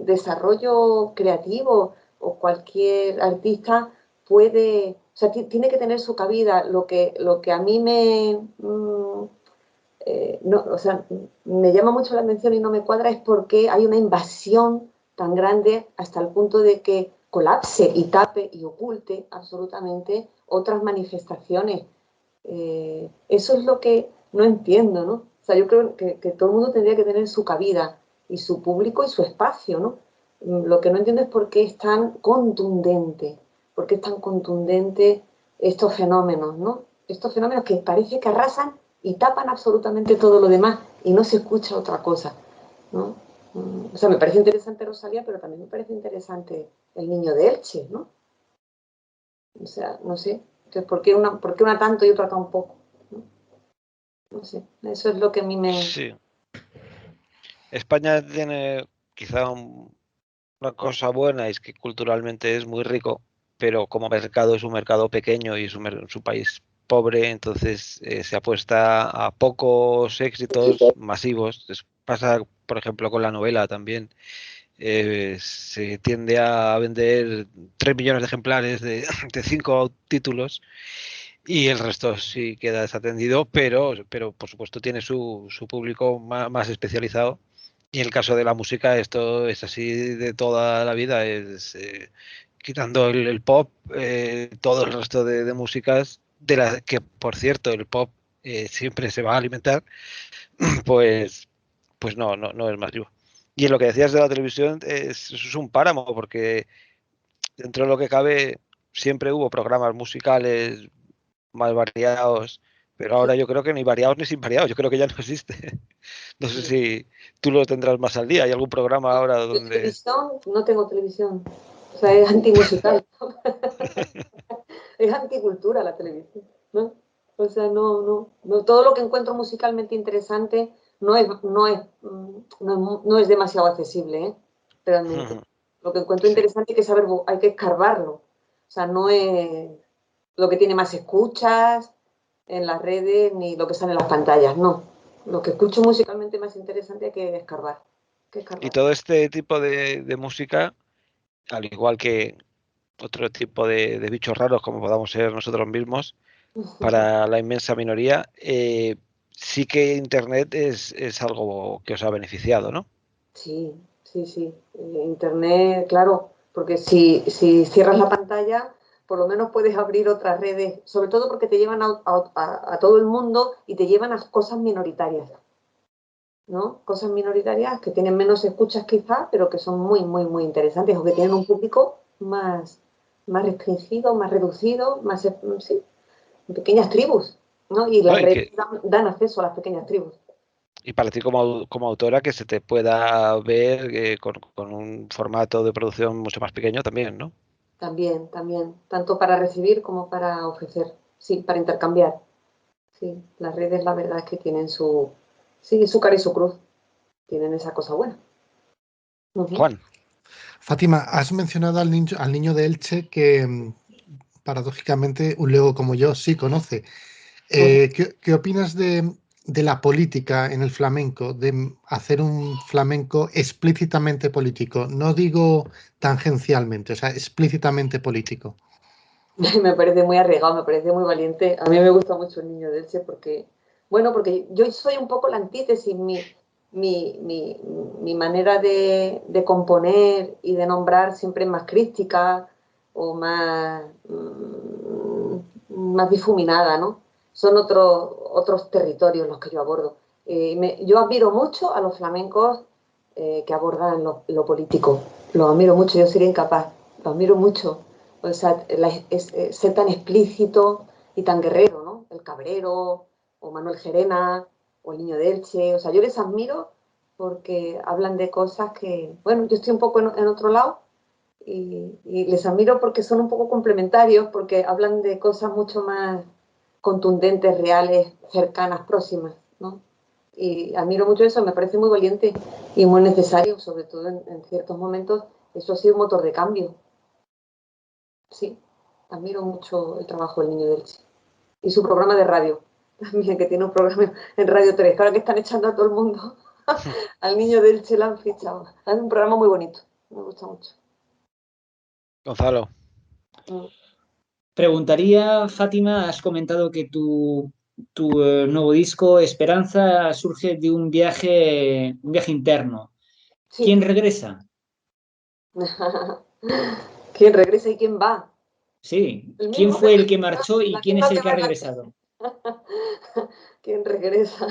desarrollo creativo o cualquier artista puede, o sea, tiene que tener su cabida. Lo que a mí no, o sea, me llama mucho la atención y no me cuadra es por qué hay una invasión tan grande hasta el punto de que colapse y tape y oculte absolutamente otras manifestaciones. Eso es lo que no entiendo, ¿no? O sea, yo creo que todo el mundo tendría que tener su cabida y su público y su espacio, ¿no? Lo que no entiendo es por qué es tan contundente, por qué es tan contundente estos fenómenos, ¿no? Estos fenómenos que parece que arrasan y tapan absolutamente todo lo demás y no se escucha otra cosa, ¿no? O sea, me parece interesante Rosalía, pero también me parece interesante el niño de Elche, ¿no? O sea, no sé. Entonces, ¿por qué una tanto y otra tan poco? ¿No? No sé. Eso es lo que a mí me... Sí. España tiene quizá una cosa buena, es que culturalmente es muy rico, pero como mercado es un mercado pequeño y es un país pobre, entonces se apuesta a pocos éxitos masivos. Pasa, por ejemplo, con la novela también. Se tiende a vender 3 millones de ejemplares de 5 títulos y el resto sí queda desatendido, pero por supuesto tiene su público más especializado. Y en el caso de la música, esto es así de toda la vida. Quitando el pop, todo el resto de músicas, de las que, por cierto, el pop siempre se va a alimentar, pues, pues no es masivo. Y en lo que decías de la televisión, es un páramo, porque dentro de lo que cabe, siempre hubo programas musicales más variados, pero ahora yo creo que ni variados ni sin variados, yo creo que ya no existe. No sé si tú lo tendrás más al día. ¿Hay algún programa ahora Yo donde...? televisión, no tengo televisión. O sea, es antimusical. Es anticultura la televisión, ¿no? O sea, no, todo lo que encuentro musicalmente interesante no es demasiado accesible, ¿eh? Realmente. Lo que encuentro Sí. interesante hay que saber, hay que escarbarlo. O sea, no es lo que tiene más escuchas en las redes ni lo que sale en las pantallas, no. Lo que escucho musicalmente más interesante hay que escarbar. Y todo este tipo de música, al igual que otro tipo de bichos raros como podamos ser nosotros mismos, para la inmensa minoría, sí que Internet es algo que os ha beneficiado, ¿no? Sí, sí, sí. Internet, claro, porque si cierras la pantalla, por lo menos puedes abrir otras redes, sobre todo porque te llevan a todo el mundo y te llevan a cosas minoritarias, ¿no? Cosas minoritarias que tienen menos escuchas quizás, pero que son muy, muy, muy interesantes o que tienen un público más restringido, más reducido, sí, pequeñas tribus, ¿no? Y las No, redes dan acceso a las pequeñas tribus. y para ti como autora que se te pueda ver con un formato de producción mucho más pequeño también, ¿no? También, también, tanto para recibir como para ofrecer, sí, para intercambiar. Sí, las redes la verdad es que tienen su cara y su cruz, tienen esa cosa buena. Juan. Fátima, has mencionado al niño de Elche que paradójicamente un lego como yo sí conoce. ¿Qué opinas de la política en el flamenco, de hacer un flamenco explícitamente político? No digo tangencialmente, o sea, explícitamente político. Me parece muy arriesgado, me parece muy valiente. A mí me gusta mucho el niño de Elche porque, bueno, porque yo soy un poco la antítesis, mi manera de componer y de nombrar siempre es más crística o más difuminada, ¿no? Son otros territorios los que yo abordo. Yo admiro mucho a los flamencos que abordan lo político. Los admiro mucho, yo sería incapaz. Los admiro mucho. O sea, ser tan explícito y tan guerrero, ¿no? El Cabrero, o Manuel Gerena, o el Niño de Elche. O sea, yo les admiro porque hablan de cosas que, bueno, yo estoy un poco en otro lado y les admiro porque son un poco complementarios, porque hablan de cosas mucho más contundentes, reales, cercanas, próximas, ¿no? Y admiro mucho eso, me parece muy valiente y muy necesario, sobre todo en ciertos momentos. Eso ha sido un motor de cambio. Sí, admiro mucho el trabajo del Niño de Elche. Y su programa de radio, también, que tiene un programa en Radio 3, que ahora que están echando a todo el mundo, al Niño de Elche lo han fichado. Es un programa muy bonito, me gusta mucho. Gonzalo. Preguntaría, Fátima, has comentado que tu nuevo disco, Esperanza, surge de un viaje interno. Sí. ¿Quién regresa? ¿Quién regresa y quién va? Sí, El ¿quién mismo fue el que marchó y la quién es misma el que que ha va. regresado? ¿Quién regresa?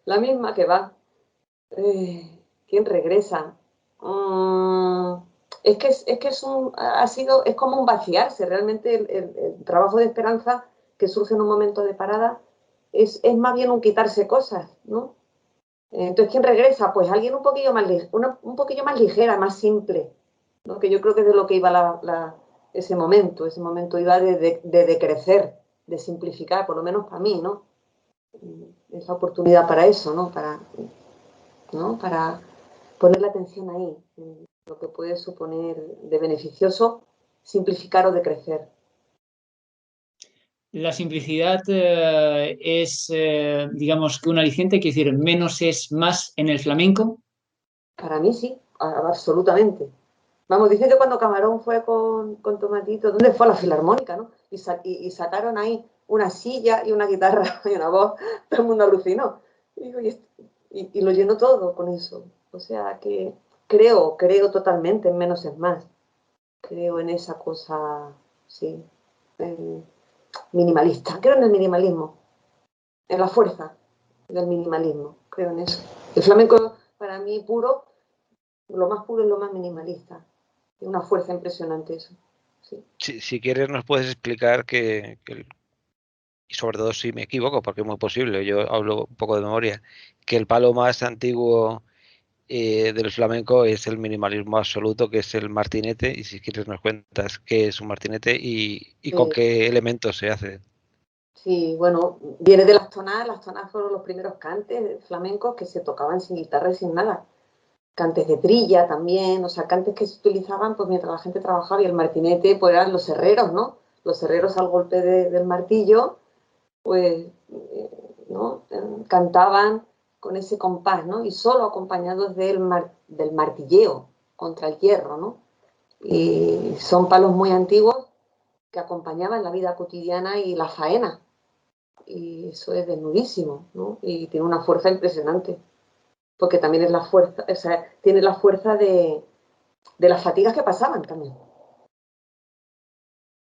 La misma que va. ¿Quién regresa? Es como un vaciarse. Realmente el trabajo de Esperanza que surge en un momento de parada es más bien un quitarse cosas, ¿no? Entonces, ¿quién regresa? Pues alguien un poquillo más ligera, más simple, ¿no? Que yo creo que es de lo que iba ese momento. Ese momento iba de decrecer, de simplificar, por lo menos para mí, ¿no? Es la oportunidad para eso, ¿no? Para poner la atención ahí, en lo que puede suponer de beneficioso simplificar o decrecer. La simplicidad es, digamos, que un aliciente, quiere decir, menos es más en el flamenco. Para mí sí, absolutamente. Vamos, dicen que cuando Camarón fue con Tomatito, ¿dónde fue? A la Filarmónica, ¿no? Y sacaron ahí una silla y una guitarra y una voz, todo el mundo alucinó. Y lo llenó todo con eso. O sea que creo totalmente en menos es más. Creo en esa cosa, sí, minimalista. Creo en el minimalismo, en la fuerza del minimalismo. Creo en eso. El flamenco, para mí, puro, lo más puro es lo más minimalista. Es una fuerza impresionante eso. Sí. Si quieres nos puedes explicar y sobre todo si me equivoco, porque es muy posible, yo hablo un poco de memoria, que el palo más antiguo del flamenco es el minimalismo absoluto, que es el martinete, y si quieres nos cuentas qué es un martinete y con qué elementos se hace. Sí, bueno, viene de las tonadas fueron los primeros cantes flamencos que se tocaban sin guitarra y sin nada. Cantes de trilla también, o sea, cantes que se utilizaban pues mientras la gente trabajaba y el martinete pues eran los herreros, ¿no? Los herreros al golpe del martillo, pues, ¿no? Cantaban con ese compás, ¿no? Y solo acompañados del martilleo contra el hierro, ¿no? Y son palos muy antiguos que acompañaban la vida cotidiana y la faena. Y eso es desnudísimo, ¿no? Y tiene una fuerza impresionante, porque también es la fuerza, o sea, tiene la fuerza de las fatigas que pasaban también,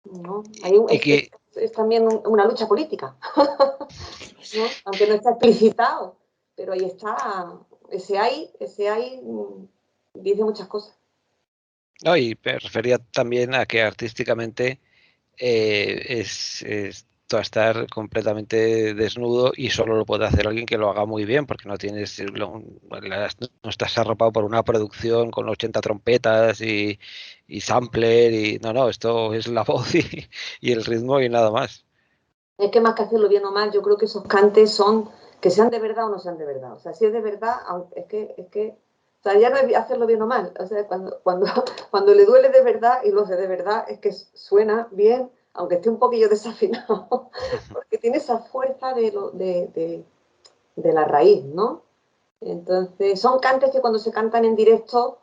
¿no? Y que, Es también una lucha política, ¿no? Aunque no está explicitado, pero ahí está, ese hay dice muchas cosas. no, y me refería también a que artísticamente es todo estar completamente desnudo y solo lo puede hacer alguien que lo haga muy bien, porque no tienes no estás arropado por una producción con 80 trompetas y sampler y no, esto es la voz y el ritmo y nada más. Es que más que hacerlo bien o mal, yo creo que esos cantes son que sean de verdad o no sean de verdad. O sea, si es de verdad, es que o sea, ya no es hacerlo bien o mal. O sea, cuando le duele de verdad y lo hace de verdad, es que suena bien, aunque esté un poquillo desafinado, porque tiene esa fuerza de la raíz, ¿no? Entonces, son cantes que cuando se cantan en directo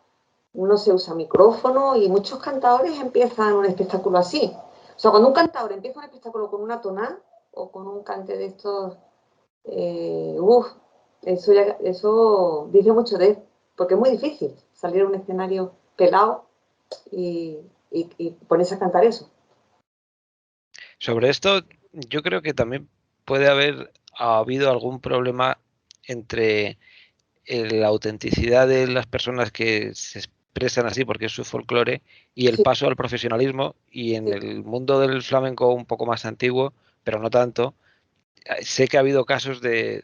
no se usa micrófono y muchos cantadores empiezan un espectáculo así. O sea, cuando un cantador empieza un espectáculo con una tonada o con un cante de estos, eso dice mucho de él, porque es muy difícil salir a un escenario pelado y ponerse a cantar eso. Sobre esto, yo creo que también puede haber habido algún problema entre la autenticidad de las personas que se expresan así porque es su folclore y el Sí, paso al profesionalismo, y en sí, el mundo del flamenco un poco más antiguo, pero no tanto, sé que ha habido casos de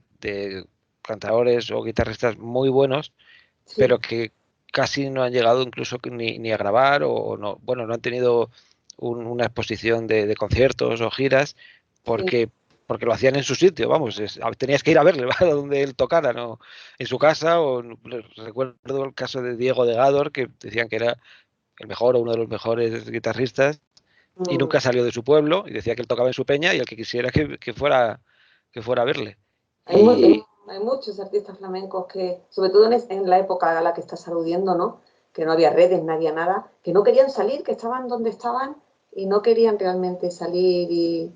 cantadores o guitarristas muy buenos, sí, pero que casi no han llegado incluso ni a grabar o no, bueno, no han tenido una exposición de conciertos o giras sí. porque lo hacían en su sitio, vamos, tenías que ir a verle, a donde él tocara, ¿no? En su casa, recuerdo el caso de Diego de Gádor, que decían que era el mejor o uno de los mejores guitarristas, y Mm. nunca salió de su pueblo, y decía que él tocaba en su peña, y el que quisiera que fuera a verle. Hay, mu- hay- Y hay muchos artistas flamencos que, sobre todo en la época a la que estás aludiendo, ¿no? Que no había redes, no había nada, que no querían salir, que estaban donde estaban y no querían realmente salir.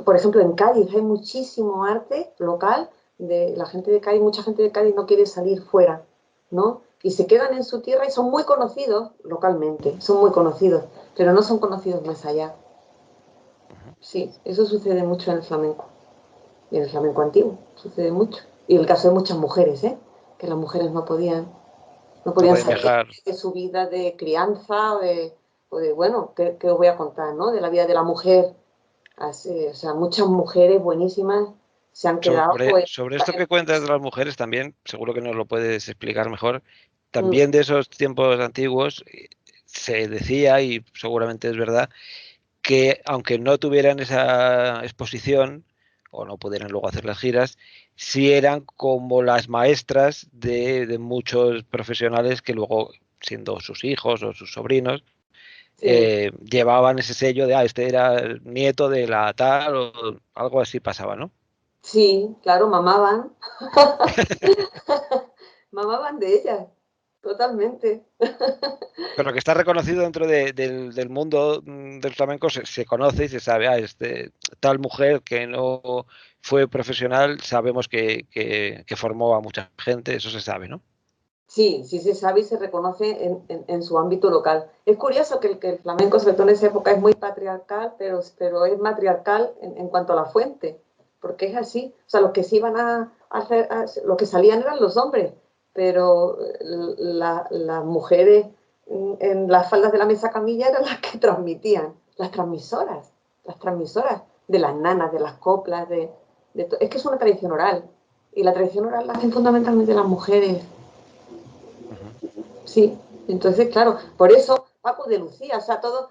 Por ejemplo, en Cádiz hay muchísimo arte local de la gente de Cádiz, mucha gente de Cádiz no quiere salir fuera, ¿no? Y se quedan en su tierra y son muy conocidos localmente, son muy conocidos, pero no son conocidos más allá. Sí, eso sucede mucho en el flamenco. Y en el flamenco antiguo sucede mucho. Y en el caso de muchas mujeres, ¿eh? Que las mujeres no no podían pueden salir viajar. de su vida de crianza o de bueno, ¿qué os voy a contar, ¿no? De la vida de la mujer. Así, o sea, muchas mujeres buenísimas se han quedado, pues, Sobre esto que cuentas de las mujeres también, seguro que nos lo puedes explicar mejor. mm, También de esos tiempos antiguos se decía, y seguramente es verdad, que aunque no tuvieran esa exposición o no pudieran luego hacer las giras, sí eran como las maestras de muchos profesionales que luego, siendo sus hijos o sus sobrinos, sí, llevaban ese sello de, este era el nieto de la tal o algo así pasaba, ¿no? sí, claro, mamaban. Mamaban de ellas, totalmente. Pero que está reconocido dentro del mundo del flamenco, se conoce y se sabe, tal mujer que no fue profesional, sabemos que formó a mucha gente, eso se sabe, ¿no? Sí, sí se sabe y se reconoce en su ámbito local. Es curioso que el flamenco, sobre todo en esa época, es muy patriarcal, pero es matriarcal en cuanto a la fuente, porque es así. O sea, los que se iban a hacer, los que salían eran los hombres, pero las mujeres en las faldas de la mesa camilla eran las que transmitían, las transmisoras de las nanas, de las coplas, es que es una tradición oral, y la tradición oral la hacen fundamentalmente las mujeres. Ujú. Sí, entonces, claro, por eso Paco de Lucía, o sea, todos,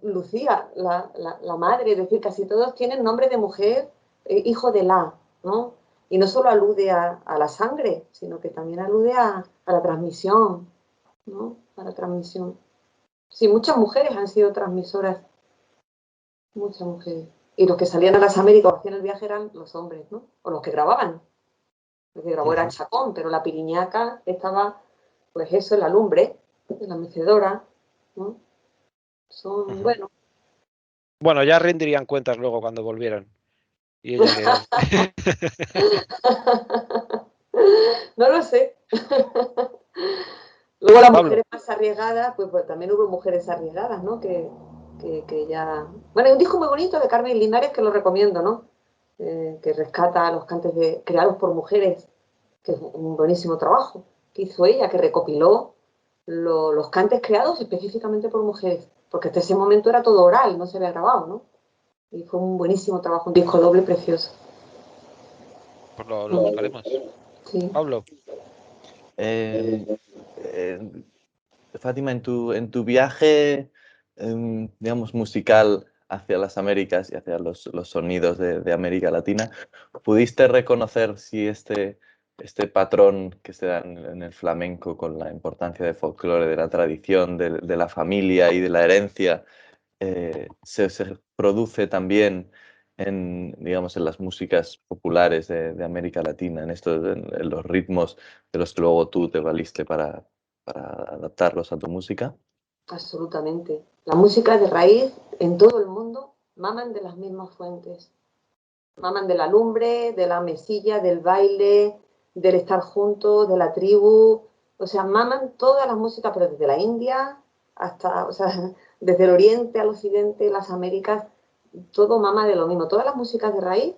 Lucía, la madre, es decir, casi todos tienen nombre de mujer, hijo de la, ¿no? Y no solo alude a la sangre, sino que también alude a la transmisión, ¿no? A la transmisión. Sí, muchas mujeres han sido transmisoras, muchas mujeres. Y los que salían a las Américas o hacían el viaje eran los hombres, ¿no? O los que grababan. El que grabó era Ujú. Chacón, pero la piriñaca estaba, pues eso, en la lumbre, en la mecedora, ¿no? Son, Ujú. bueno, Bueno, ya rendirían cuentas luego cuando volvieran. Y ella que... No lo sé. Luego las Pablo. mujeres más arriesgadas, pues también hubo mujeres arriesgadas, ¿no? Que ya... Bueno, hay un disco muy bonito de Carmen Linares que lo recomiendo, ¿no? Que rescata los cantes creados por mujeres, que es un buenísimo trabajo que hizo ella, que recopiló los cantes creados específicamente por mujeres, porque hasta ese momento era todo oral, no se había grabado, ¿no? Y fue un buenísimo trabajo, un disco doble precioso. Pues lo buscaremos. Sí. Pablo. Fátima, en tu viaje, digamos, musical hacia las Américas y hacia los sonidos de América Latina, ¿pudiste reconocer si este patrón que se da en el flamenco con la importancia del folclore, de la tradición, de la familia y de la herencia, se produce también digamos, en las músicas populares de América Latina, en los ritmos de los que luego tú te valiste para adaptarlos a tu música? Absolutamente. La música de raíz en todo el mundo maman de las mismas fuentes. Maman de la lumbre, de la mesilla, del baile, del estar juntos, de la tribu. O sea, maman todas las músicas, pero desde la India hasta, o sea, desde el oriente al occidente, las Américas, todo mama de lo mismo. Todas las músicas de raíz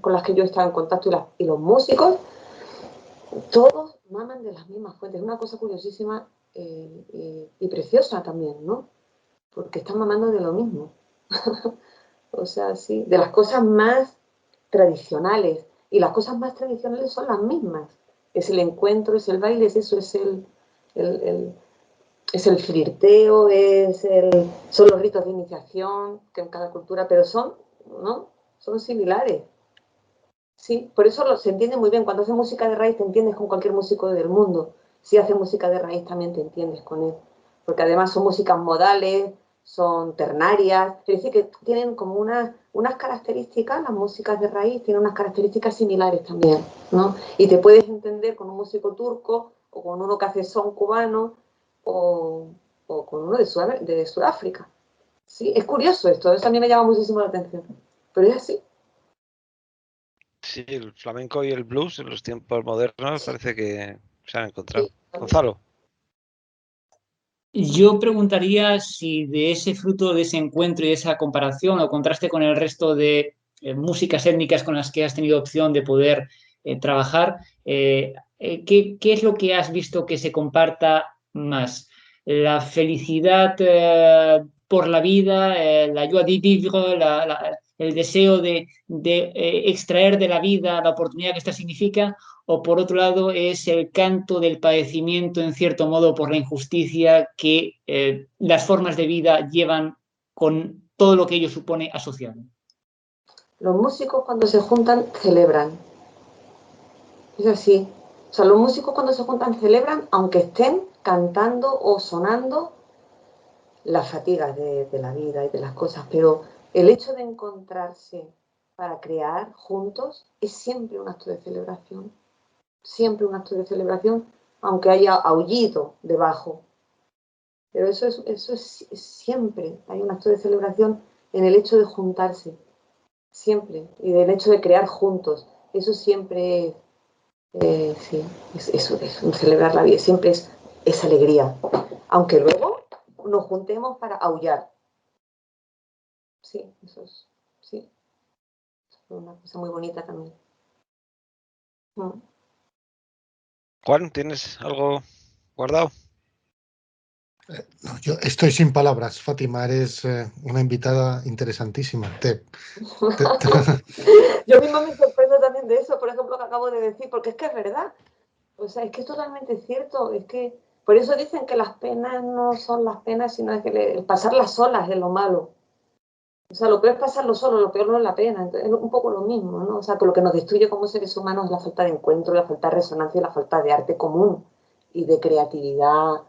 con las que yo he estado en contacto y los músicos, todos maman de las mismas fuentes. Es una cosa curiosísima y preciosa también, ¿no? Porque están mamando de lo mismo. O sea, sí, de las cosas más tradicionales. Y las cosas más tradicionales son las mismas. Es el encuentro, es el baile, es eso, es el flirteo, son los ritos de iniciación que en cada cultura, pero ¿no? Son similares. Sí, por eso se entiende muy bien. Cuando haces música de raíz te entiendes con cualquier músico del mundo. Si haces música de raíz también te entiendes con él. Porque además son músicas modales, son ternarias. Es decir, que tienen como unas características, las músicas de raíz tienen unas características similares también, ¿no? Y te puedes entender con un músico turco o con uno que hace son cubano o con uno de Sudáfrica. Sí, es curioso esto. Eso a mí me llama muchísimo la atención. Pero es así. Sí, el flamenco y el blues en los tiempos modernos parece que se han encontrado. Sí. Gonzalo. Yo preguntaría si de ese fruto de ese encuentro y de esa comparación o contraste con el resto de músicas étnicas con las que has tenido opción de poder trabajar, ¿qué es lo que has visto que se comparta más? ¿La felicidad por la vida, la joie de vivre, el deseo de extraer de la vida la oportunidad que esta significa? ¿O por otro lado es el canto del padecimiento en cierto modo por la injusticia que las formas de vida llevan con todo lo que ello supone asociado? Los músicos cuando se juntan celebran. Es así. O sea, los músicos cuando se juntan celebran aunque estén cantando o sonando las fatigas de la vida y de las cosas. Pero el hecho de encontrarse para crear juntos es siempre un acto de celebración. Siempre un acto de celebración, aunque haya aullido debajo. Pero eso es siempre. Hay un acto de celebración en el hecho de juntarse. Siempre. Y del hecho de crear juntos. Eso siempre sí, eso es un celebrar la vida. Siempre es alegría. Aunque luego nos juntemos para aullar. Sí, sí. Es una cosa muy bonita también. Juan, ¿tienes algo guardado? No, yo estoy sin palabras, Fátima, eres una invitada interesantísima. Yo misma me sorprendo también de eso, por ejemplo, que acabo de decir, porque es que es verdad. O sea, es que es totalmente cierto. Es que por eso dicen que las penas no son las penas, sino es que el pasarlas solas es lo malo. O sea, lo peor es pasarlo solo, lo peor no es la pena. Entonces, es un poco lo mismo, ¿no? O sea, que lo que nos destruye como seres humanos es la falta de encuentro, la falta de resonancia y la falta de arte común y de creatividad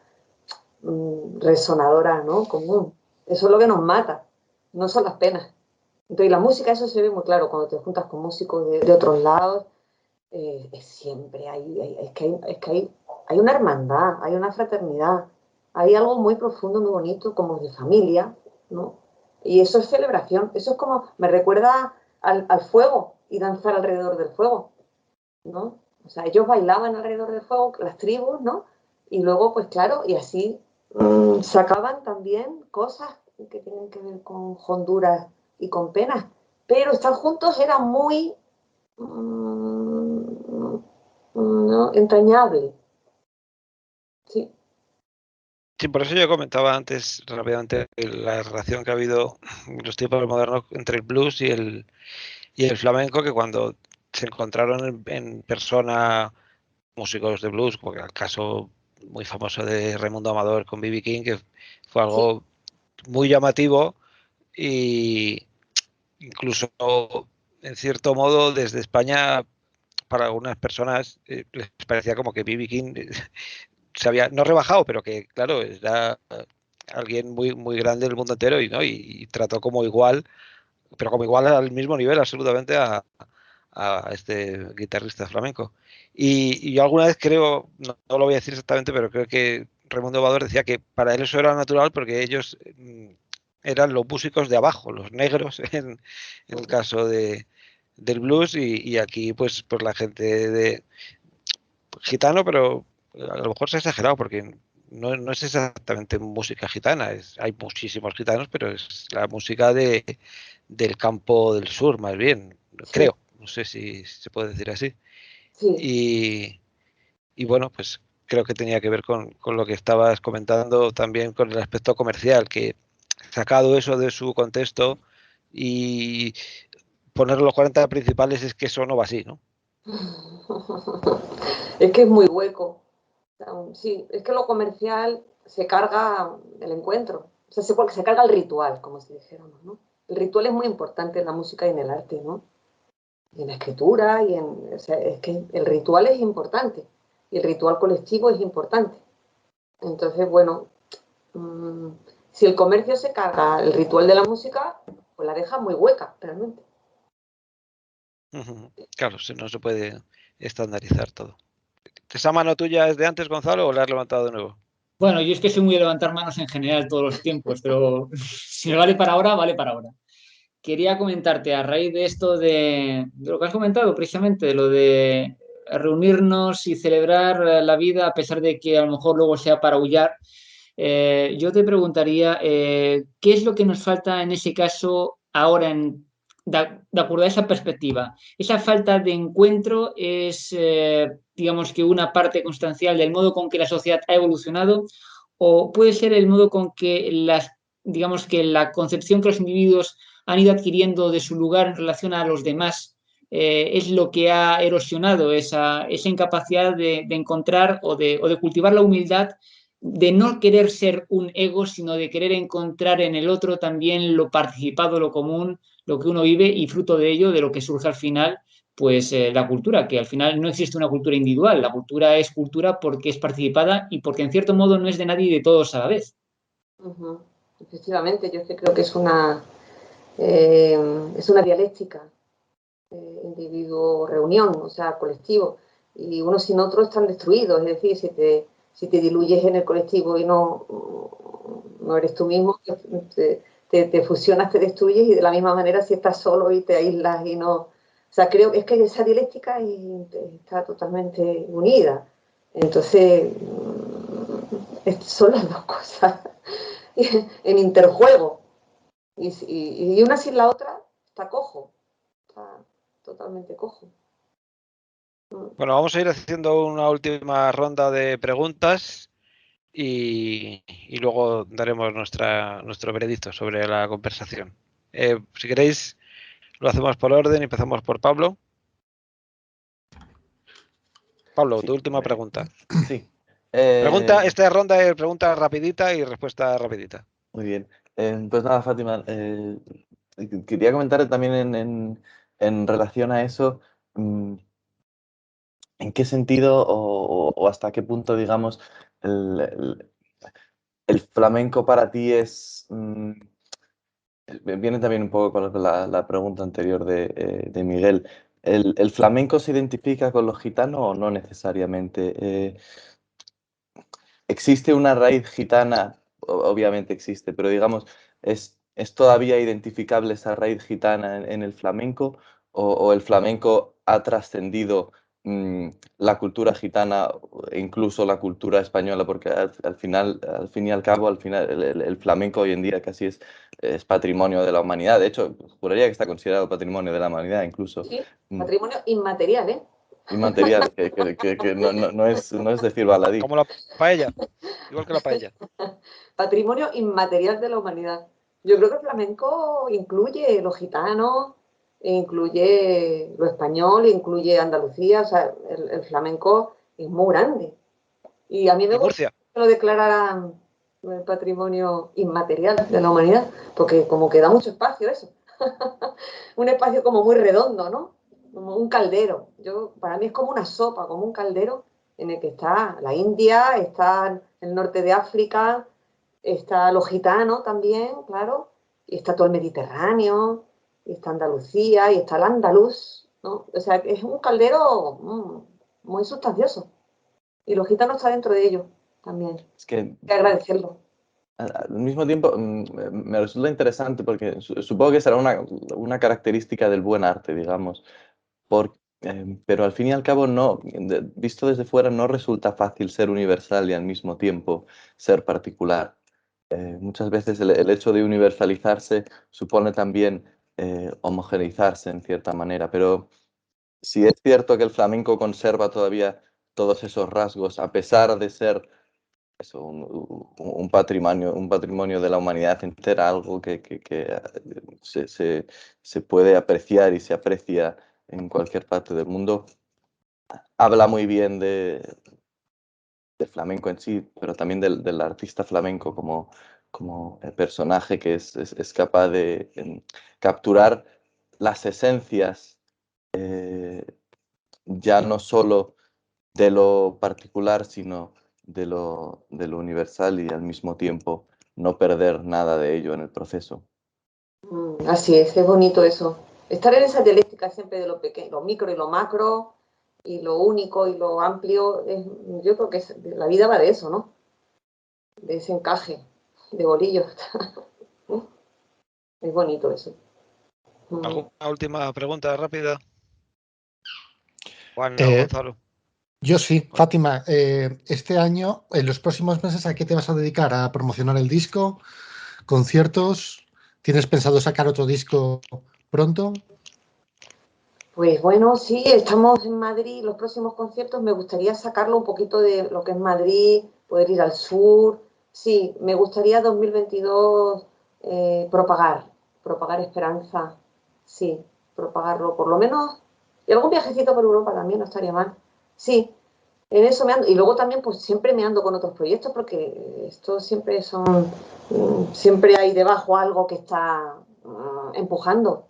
resonadora, ¿no? Común. Eso es lo que nos mata, no son las penas. Entonces, la música, eso se ve muy claro cuando te juntas con músicos de otros lados. Es siempre es que hay una hermandad, hay una fraternidad, hay algo muy profundo, muy bonito, como de familia, ¿no? Y eso es celebración, eso es como, me recuerda al fuego y danzar alrededor del fuego, ¿no? O sea, ellos bailaban alrededor del fuego, las tribus, ¿no? Y luego, pues claro, y así sacaban también cosas que tienen que ver con Honduras y con penas. Pero estar juntos era muy ¿no? entrañable. Sí. Sí, por eso yo comentaba antes rápidamente la relación que ha habido en los tiempos modernos entre el blues y el flamenco, que cuando se encontraron en persona músicos de blues, como el caso muy famoso de Raimundo Amador con B.B. King, que fue algo muy llamativo, y incluso en cierto modo desde España para algunas personas les parecía como que B.B. King se había no rebajado, pero que claro, era alguien muy muy grande del mundo entero, ¿no? y trató como igual, pero como igual al mismo nivel absolutamente a este guitarrista flamenco. Y yo alguna vez creo, no lo voy a decir exactamente, pero creo que Raimundo Bador decía que para él eso era natural porque ellos eran los músicos de abajo, los negros en el caso del blues, y aquí pues la gente de gitano, pero a lo mejor se ha exagerado porque no es exactamente música gitana, hay muchísimos gitanos, pero es la música del campo del sur, más bien, creo, no sé si se puede decir así. Sí. Y bueno, pues creo que tenía que ver con lo que estabas comentando también con el aspecto comercial, que sacado eso de su contexto y poner los 40 principales es que eso no va así, ¿no? Es que es muy hueco. Sí, es que lo comercial se carga el encuentro. O sea, se carga el ritual, como si dijéramos, ¿no? El ritual es muy importante en la música y en el arte, ¿no? Y en la escritura, o sea, es que el ritual es importante. Y el ritual colectivo es importante. Entonces, bueno, si el comercio se carga el ritual de la música, pues la deja muy hueca, realmente. Claro, no se puede estandarizar todo. ¿Esa mano tuya es de antes, Gonzalo, o la has levantado de nuevo? Bueno, yo es que soy muy de levantar manos en general todos los tiempos, pero si me vale para ahora, vale para ahora. Quería comentarte a raíz de esto de lo que has comentado precisamente, de lo de reunirnos y celebrar la vida a pesar de que a lo mejor luego sea para aullar. Yo te preguntaría, ¿qué es lo que nos falta en ese caso ahora de acuerdo a esa perspectiva? ¿Esa falta de encuentro es, digamos que, una parte constancial del modo con que la sociedad ha evolucionado? ¿O puede ser el modo con que digamos que la concepción que los individuos han ido adquiriendo de su lugar en relación a los demás es lo que ha erosionado esa incapacidad de encontrar o de cultivar la humildad, de no querer ser un ego, sino de querer encontrar en el otro también lo participado, lo común, lo que uno vive, y fruto de ello, de lo que surge al final, pues la cultura, que al final no existe una cultura individual, la cultura es cultura porque es participada y porque en cierto modo no es de nadie y de todos a la vez. Efectivamente, yo creo que es una dialéctica, individuo-reunión, o sea, colectivo, y uno sin otro están destruidos, es decir, si te diluyes en el colectivo y no eres tú mismo, te fusionas, te destruyes, y de la misma manera si estás solo y te aíslas y no... O sea, creo que es que esa dialéctica está totalmente unida. Entonces, son las dos cosas en interjuego. Y una sin la otra está cojo. Está totalmente cojo. Bueno, vamos a ir haciendo una última ronda de preguntas y luego daremos nuestro veredicto sobre la conversación. Si queréis, lo hacemos por orden y empezamos por Pablo. Pablo, Sí. tu última pregunta. Sí. Esta ronda es pregunta rapidita y respuesta rapidita. Muy bien. Pues nada, Fátima, quería comentar también en relación a eso, ¿en qué sentido o hasta qué punto, digamos, el flamenco para ti es... viene también un poco con la pregunta anterior de Miguel. ¿El flamenco se identifica con los gitanos o no necesariamente? ¿Existe una raíz gitana? Obviamente existe, pero digamos, ¿Es todavía identificable esa raíz gitana en el flamenco o el flamenco ha trascendido la cultura gitana e incluso la cultura española? Porque al final, al fin y al cabo, al final el flamenco hoy en día casi es patrimonio de la humanidad. De hecho, juraría que está considerado patrimonio de la humanidad incluso. Sí, patrimonio inmaterial, ¿eh? Inmaterial, que no es decir baladí. Como la paella, igual que la paella. Patrimonio inmaterial de la humanidad. Yo creo que el flamenco incluye los gitanos, incluye lo español, incluye Andalucía, o sea, el flamenco es muy grande. Y a mí me Y gusta Murcia. que lo declararan el patrimonio inmaterial de la humanidad, porque como que da mucho espacio eso. Un espacio como muy redondo, ¿no? Como un caldero. Para mí es como una sopa, como un caldero en el que está la India, está el norte de África, está los gitanos también, claro, y está todo el Mediterráneo, y está Andalucía, y está el andaluz, ¿no? O sea, es un caldero muy sustancioso. Y los gitanos están dentro de ello también. Es que Hay que agradecerlo. al mismo tiempo me resulta interesante porque supongo que será una característica del buen arte, digamos, pero al fin y al cabo no, visto desde fuera no resulta fácil ser universal y al mismo tiempo ser particular. Muchas veces el hecho de universalizarse supone también homogeneizarse en cierta manera, pero si es cierto que el flamenco conserva todavía todos esos rasgos, a pesar de ser eso, un patrimonio de la humanidad entera, algo que se puede apreciar y se aprecia en cualquier parte del mundo, habla muy bien del flamenco en sí, pero también del artista flamenco como personaje que es capaz de capturar las esencias, ya no solo de lo particular, sino de lo universal y al mismo tiempo no perder nada de ello en el proceso. Así es bonito eso. Estar en esa dialéctica siempre de lo pequeño, lo micro y lo macro, y lo único y lo amplio, yo creo que la vida va de eso, ¿no? De ese encaje de bolillos. Es bonito eso. ¿Alguna última pregunta rápida? Juan o Eh, Gonzalo. Yo sí, Fátima, este año, en los próximos meses, ¿a qué te vas a dedicar? ¿A promocionar el disco? ¿Conciertos? ¿Tienes pensado sacar otro disco pronto? Pues bueno, sí, estamos en Madrid, los próximos conciertos me gustaría sacarlo un poquito de lo que es Madrid, poder ir al sur. Sí, me gustaría 2022 propagar esperanza, sí, propagarlo por lo menos. Y algún viajecito por Europa también no estaría mal. Sí, en eso me ando. Y luego también pues siempre me ando con otros proyectos porque esto siempre siempre hay debajo algo que está empujando.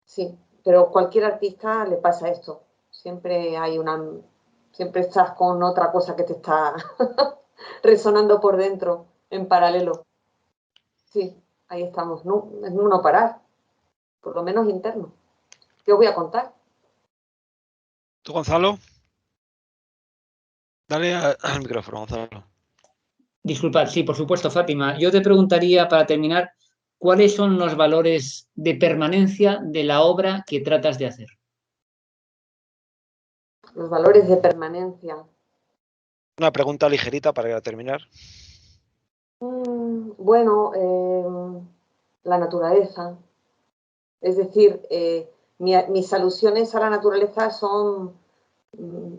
Sí, pero cualquier artista le pasa esto. Siempre estás con otra cosa que te está resonando por dentro, en paralelo. Sí, ahí estamos. No, es no parar, por lo menos interno. ¿Qué os voy a contar? ¿Tú, Gonzalo? Dale al micrófono, Gonzalo. Disculpad, sí, por supuesto, Fátima. Yo te preguntaría, para terminar, ¿cuáles son los valores de permanencia de la obra que tratas de hacer? Los valores de permanencia. Una pregunta ligerita para terminar. Bueno, la naturaleza. Es decir, mis alusiones a la naturaleza son...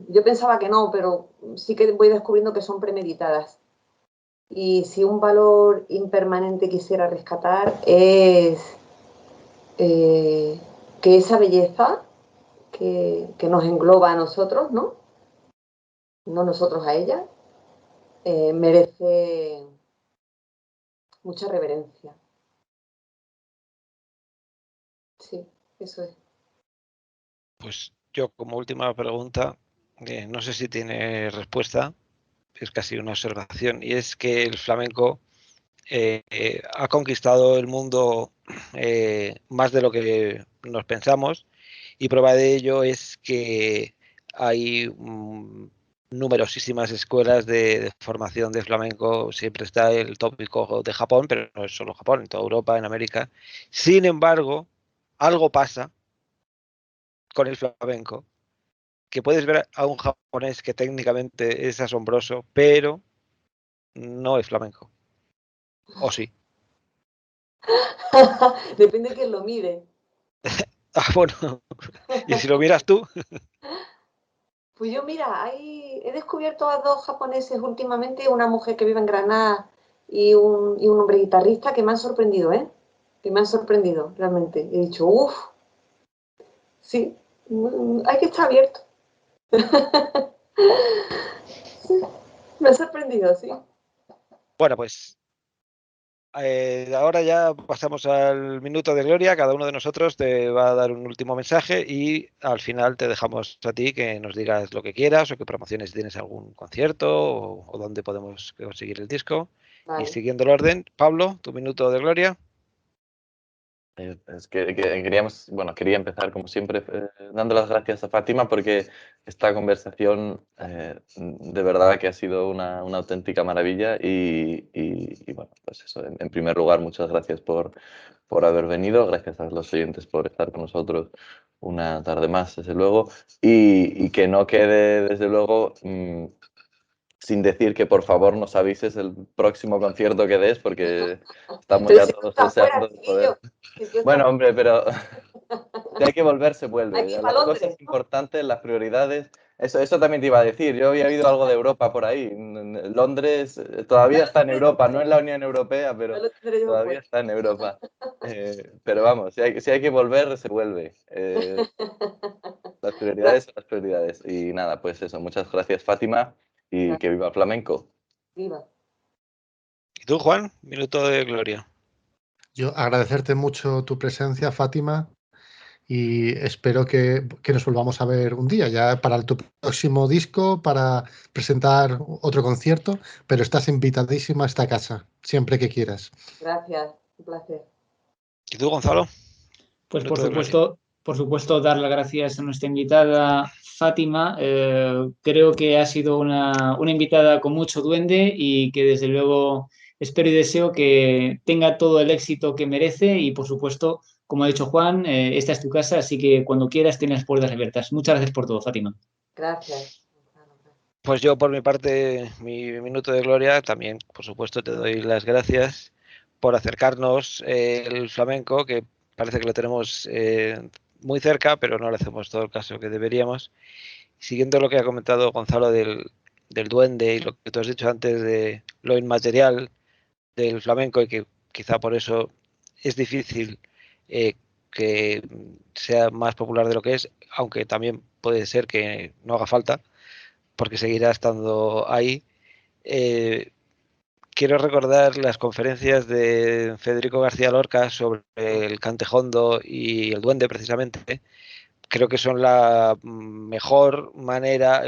Yo pensaba que no, pero sí que voy descubriendo que son premeditadas. Y si un valor impermanente quisiera rescatar es que esa belleza que nos engloba a nosotros, ¿no? No nosotros a ella, merece mucha reverencia. Sí, eso es. Pues yo como última pregunta, no sé si tiene respuesta, es casi una observación, y es que el flamenco ha conquistado el mundo más de lo que nos pensamos, y prueba de ello es que hay numerosísimas escuelas de formación de flamenco. Siempre está el tópico de Japón, pero no es solo Japón, en toda Europa, en América. Sin embargo, algo pasa con el flamenco, que puedes ver a un japonés que técnicamente es asombroso, pero no es flamenco. ¿O sí? Depende de quién lo mire. Bueno, y si lo miras tú. Pues yo, mira, he descubierto a 2 japoneses últimamente, una mujer que vive en Granada y un hombre guitarrista que me han sorprendido, ¿eh? Que me han sorprendido, realmente. He dicho, uff, sí, hay que estar abierto. Sí, me ha sorprendido, sí. Bueno, pues ahora ya pasamos al minuto de gloria. Cada uno de nosotros te va a dar un último mensaje y al final te dejamos a ti que nos digas lo que quieras o que promociones si tienes algún concierto o dónde podemos conseguir el disco. Vale. Y siguiendo el orden, Pablo, tu minuto de gloria. Es que quería empezar como siempre dando las gracias a Fátima porque esta conversación de verdad que ha sido una auténtica maravilla y bueno, pues eso, en primer lugar muchas gracias por haber venido, gracias a los oyentes por estar con nosotros una tarde más, desde luego, y que no quede desde luego sin decir que por favor nos avises el próximo concierto que des porque estamos Pero ya si todos tú estás fuera, deseando poder... chiquillo, Bueno, hombre, pero si hay que volver, se hay vuelve. que ir Las para cosas Londres, ¿no? importantes, las prioridades. Eso también te iba a decir. Yo había oído algo de Europa por ahí. Londres todavía está en Europa, no en la Unión Europea, Ya pero lo tendré yo todavía puesto. está en Europa. Pero vamos, si hay que volver, se vuelve. Las prioridades son las prioridades. Y nada, pues eso. Muchas gracias, Fátima, y que viva el flamenco. Viva. ¿Y tú, Juan? Minuto de gloria. Yo agradecerte mucho tu presencia, Fátima, y espero que nos volvamos a ver un día, ya para tu próximo disco, para presentar otro concierto, pero estás invitadísima a esta casa, siempre que quieras. Gracias, un placer. ¿Y tú, Gonzalo? Pues Minuto de gloria. por supuesto, dar las gracias a nuestra invitada Fátima. Creo que ha sido una invitada con mucho duende y que desde luego espero y deseo que tenga todo el éxito que merece y por supuesto, como ha dicho Juan, esta es tu casa, así que cuando quieras tienes las puertas abiertas. Muchas gracias por todo, Fátima. Gracias. Pues yo, por mi parte, mi minuto de gloria, también, por supuesto, te doy las gracias por acercarnos el flamenco, que parece que lo tenemos muy cerca, pero no le hacemos todo el caso que deberíamos. Siguiendo lo que ha comentado Gonzalo del duende y lo que tú has dicho antes de lo inmaterial del flamenco y que quizá por eso es difícil que sea más popular de lo que es, aunque también puede ser que no haga falta, porque seguirá estando ahí. Quiero recordar las conferencias de Federico García Lorca sobre el cantejondo y el duende, precisamente. Creo que son la mejor manera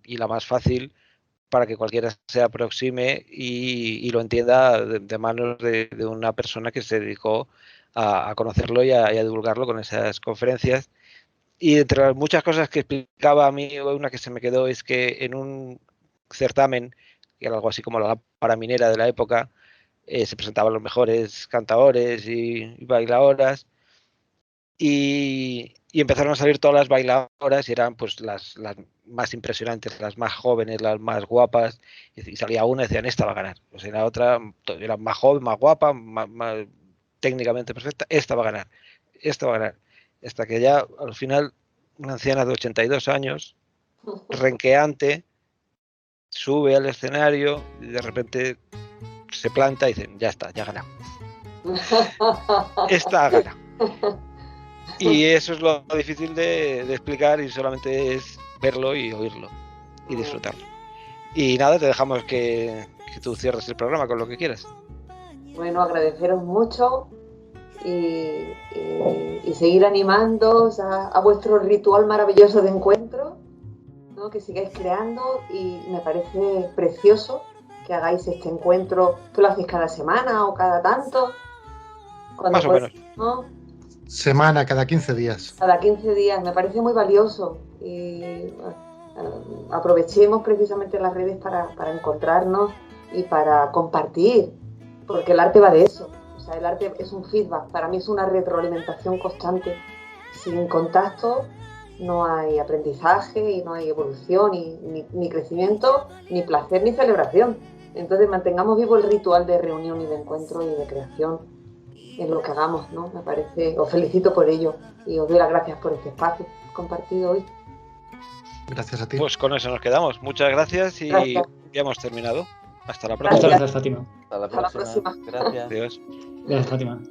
y la más fácil para que cualquiera se aproxime y lo entienda de manos de una persona que se dedicó a conocerlo y a divulgarlo con esas conferencias. Y entre las muchas cosas que explicaba a mí, una que se me quedó es que en un certamen, que era algo así como la lámpara minera de la época, se presentaban los mejores cantadores y bailadoras y empezaron a salir todas las bailadoras y eran pues las más impresionantes, las más jóvenes, las más guapas, y salía una y decían, esta va a ganar. Pues la otra era más joven, más guapa, más técnicamente perfecta, esta va a ganar, esta va a ganar. Hasta que ya al final una anciana de 82 años, renqueante, sube al escenario y de repente se planta y dicen, ya está, ya ha ganado. Esta ha ganado. Y eso es lo difícil de explicar y solamente es verlo y oírlo y disfrutarlo. Y nada, te dejamos que tú cierres el programa con lo que quieras. Bueno, agradeceros mucho y seguir animándoos a vuestro ritual maravilloso de encuentro, ¿no? Que sigáis creando y me parece precioso que hagáis este encuentro, que lo hacéis cada semana o cada tanto. Más o menos. ¿No? Semana, cada 15 días. Cada 15 días, me parece muy valioso y aprovechemos precisamente las redes para encontrarnos y para compartir, porque el arte va de eso. O sea, el arte es un feedback, para mí es una retroalimentación constante. Sin contacto no hay aprendizaje y no hay evolución, ni crecimiento, ni placer, ni celebración. Entonces mantengamos vivo el ritual de reunión y de encuentro y de creación en lo que hagamos, ¿no? Me parece, os felicito por ello y os doy las gracias por este espacio compartido hoy. Gracias a ti. Pues con eso nos quedamos. Muchas gracias y Gracias. Ya hemos terminado. Hasta la Muchas próxima. gracias, Fátima. Hasta la Hasta la próxima. próxima. Gracias. Adiós. Gracias, Fátima.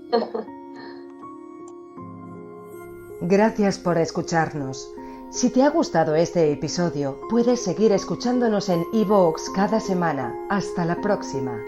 Gracias por escucharnos. Si te ha gustado este episodio, puedes seguir escuchándonos en iVoox cada semana. Hasta la próxima.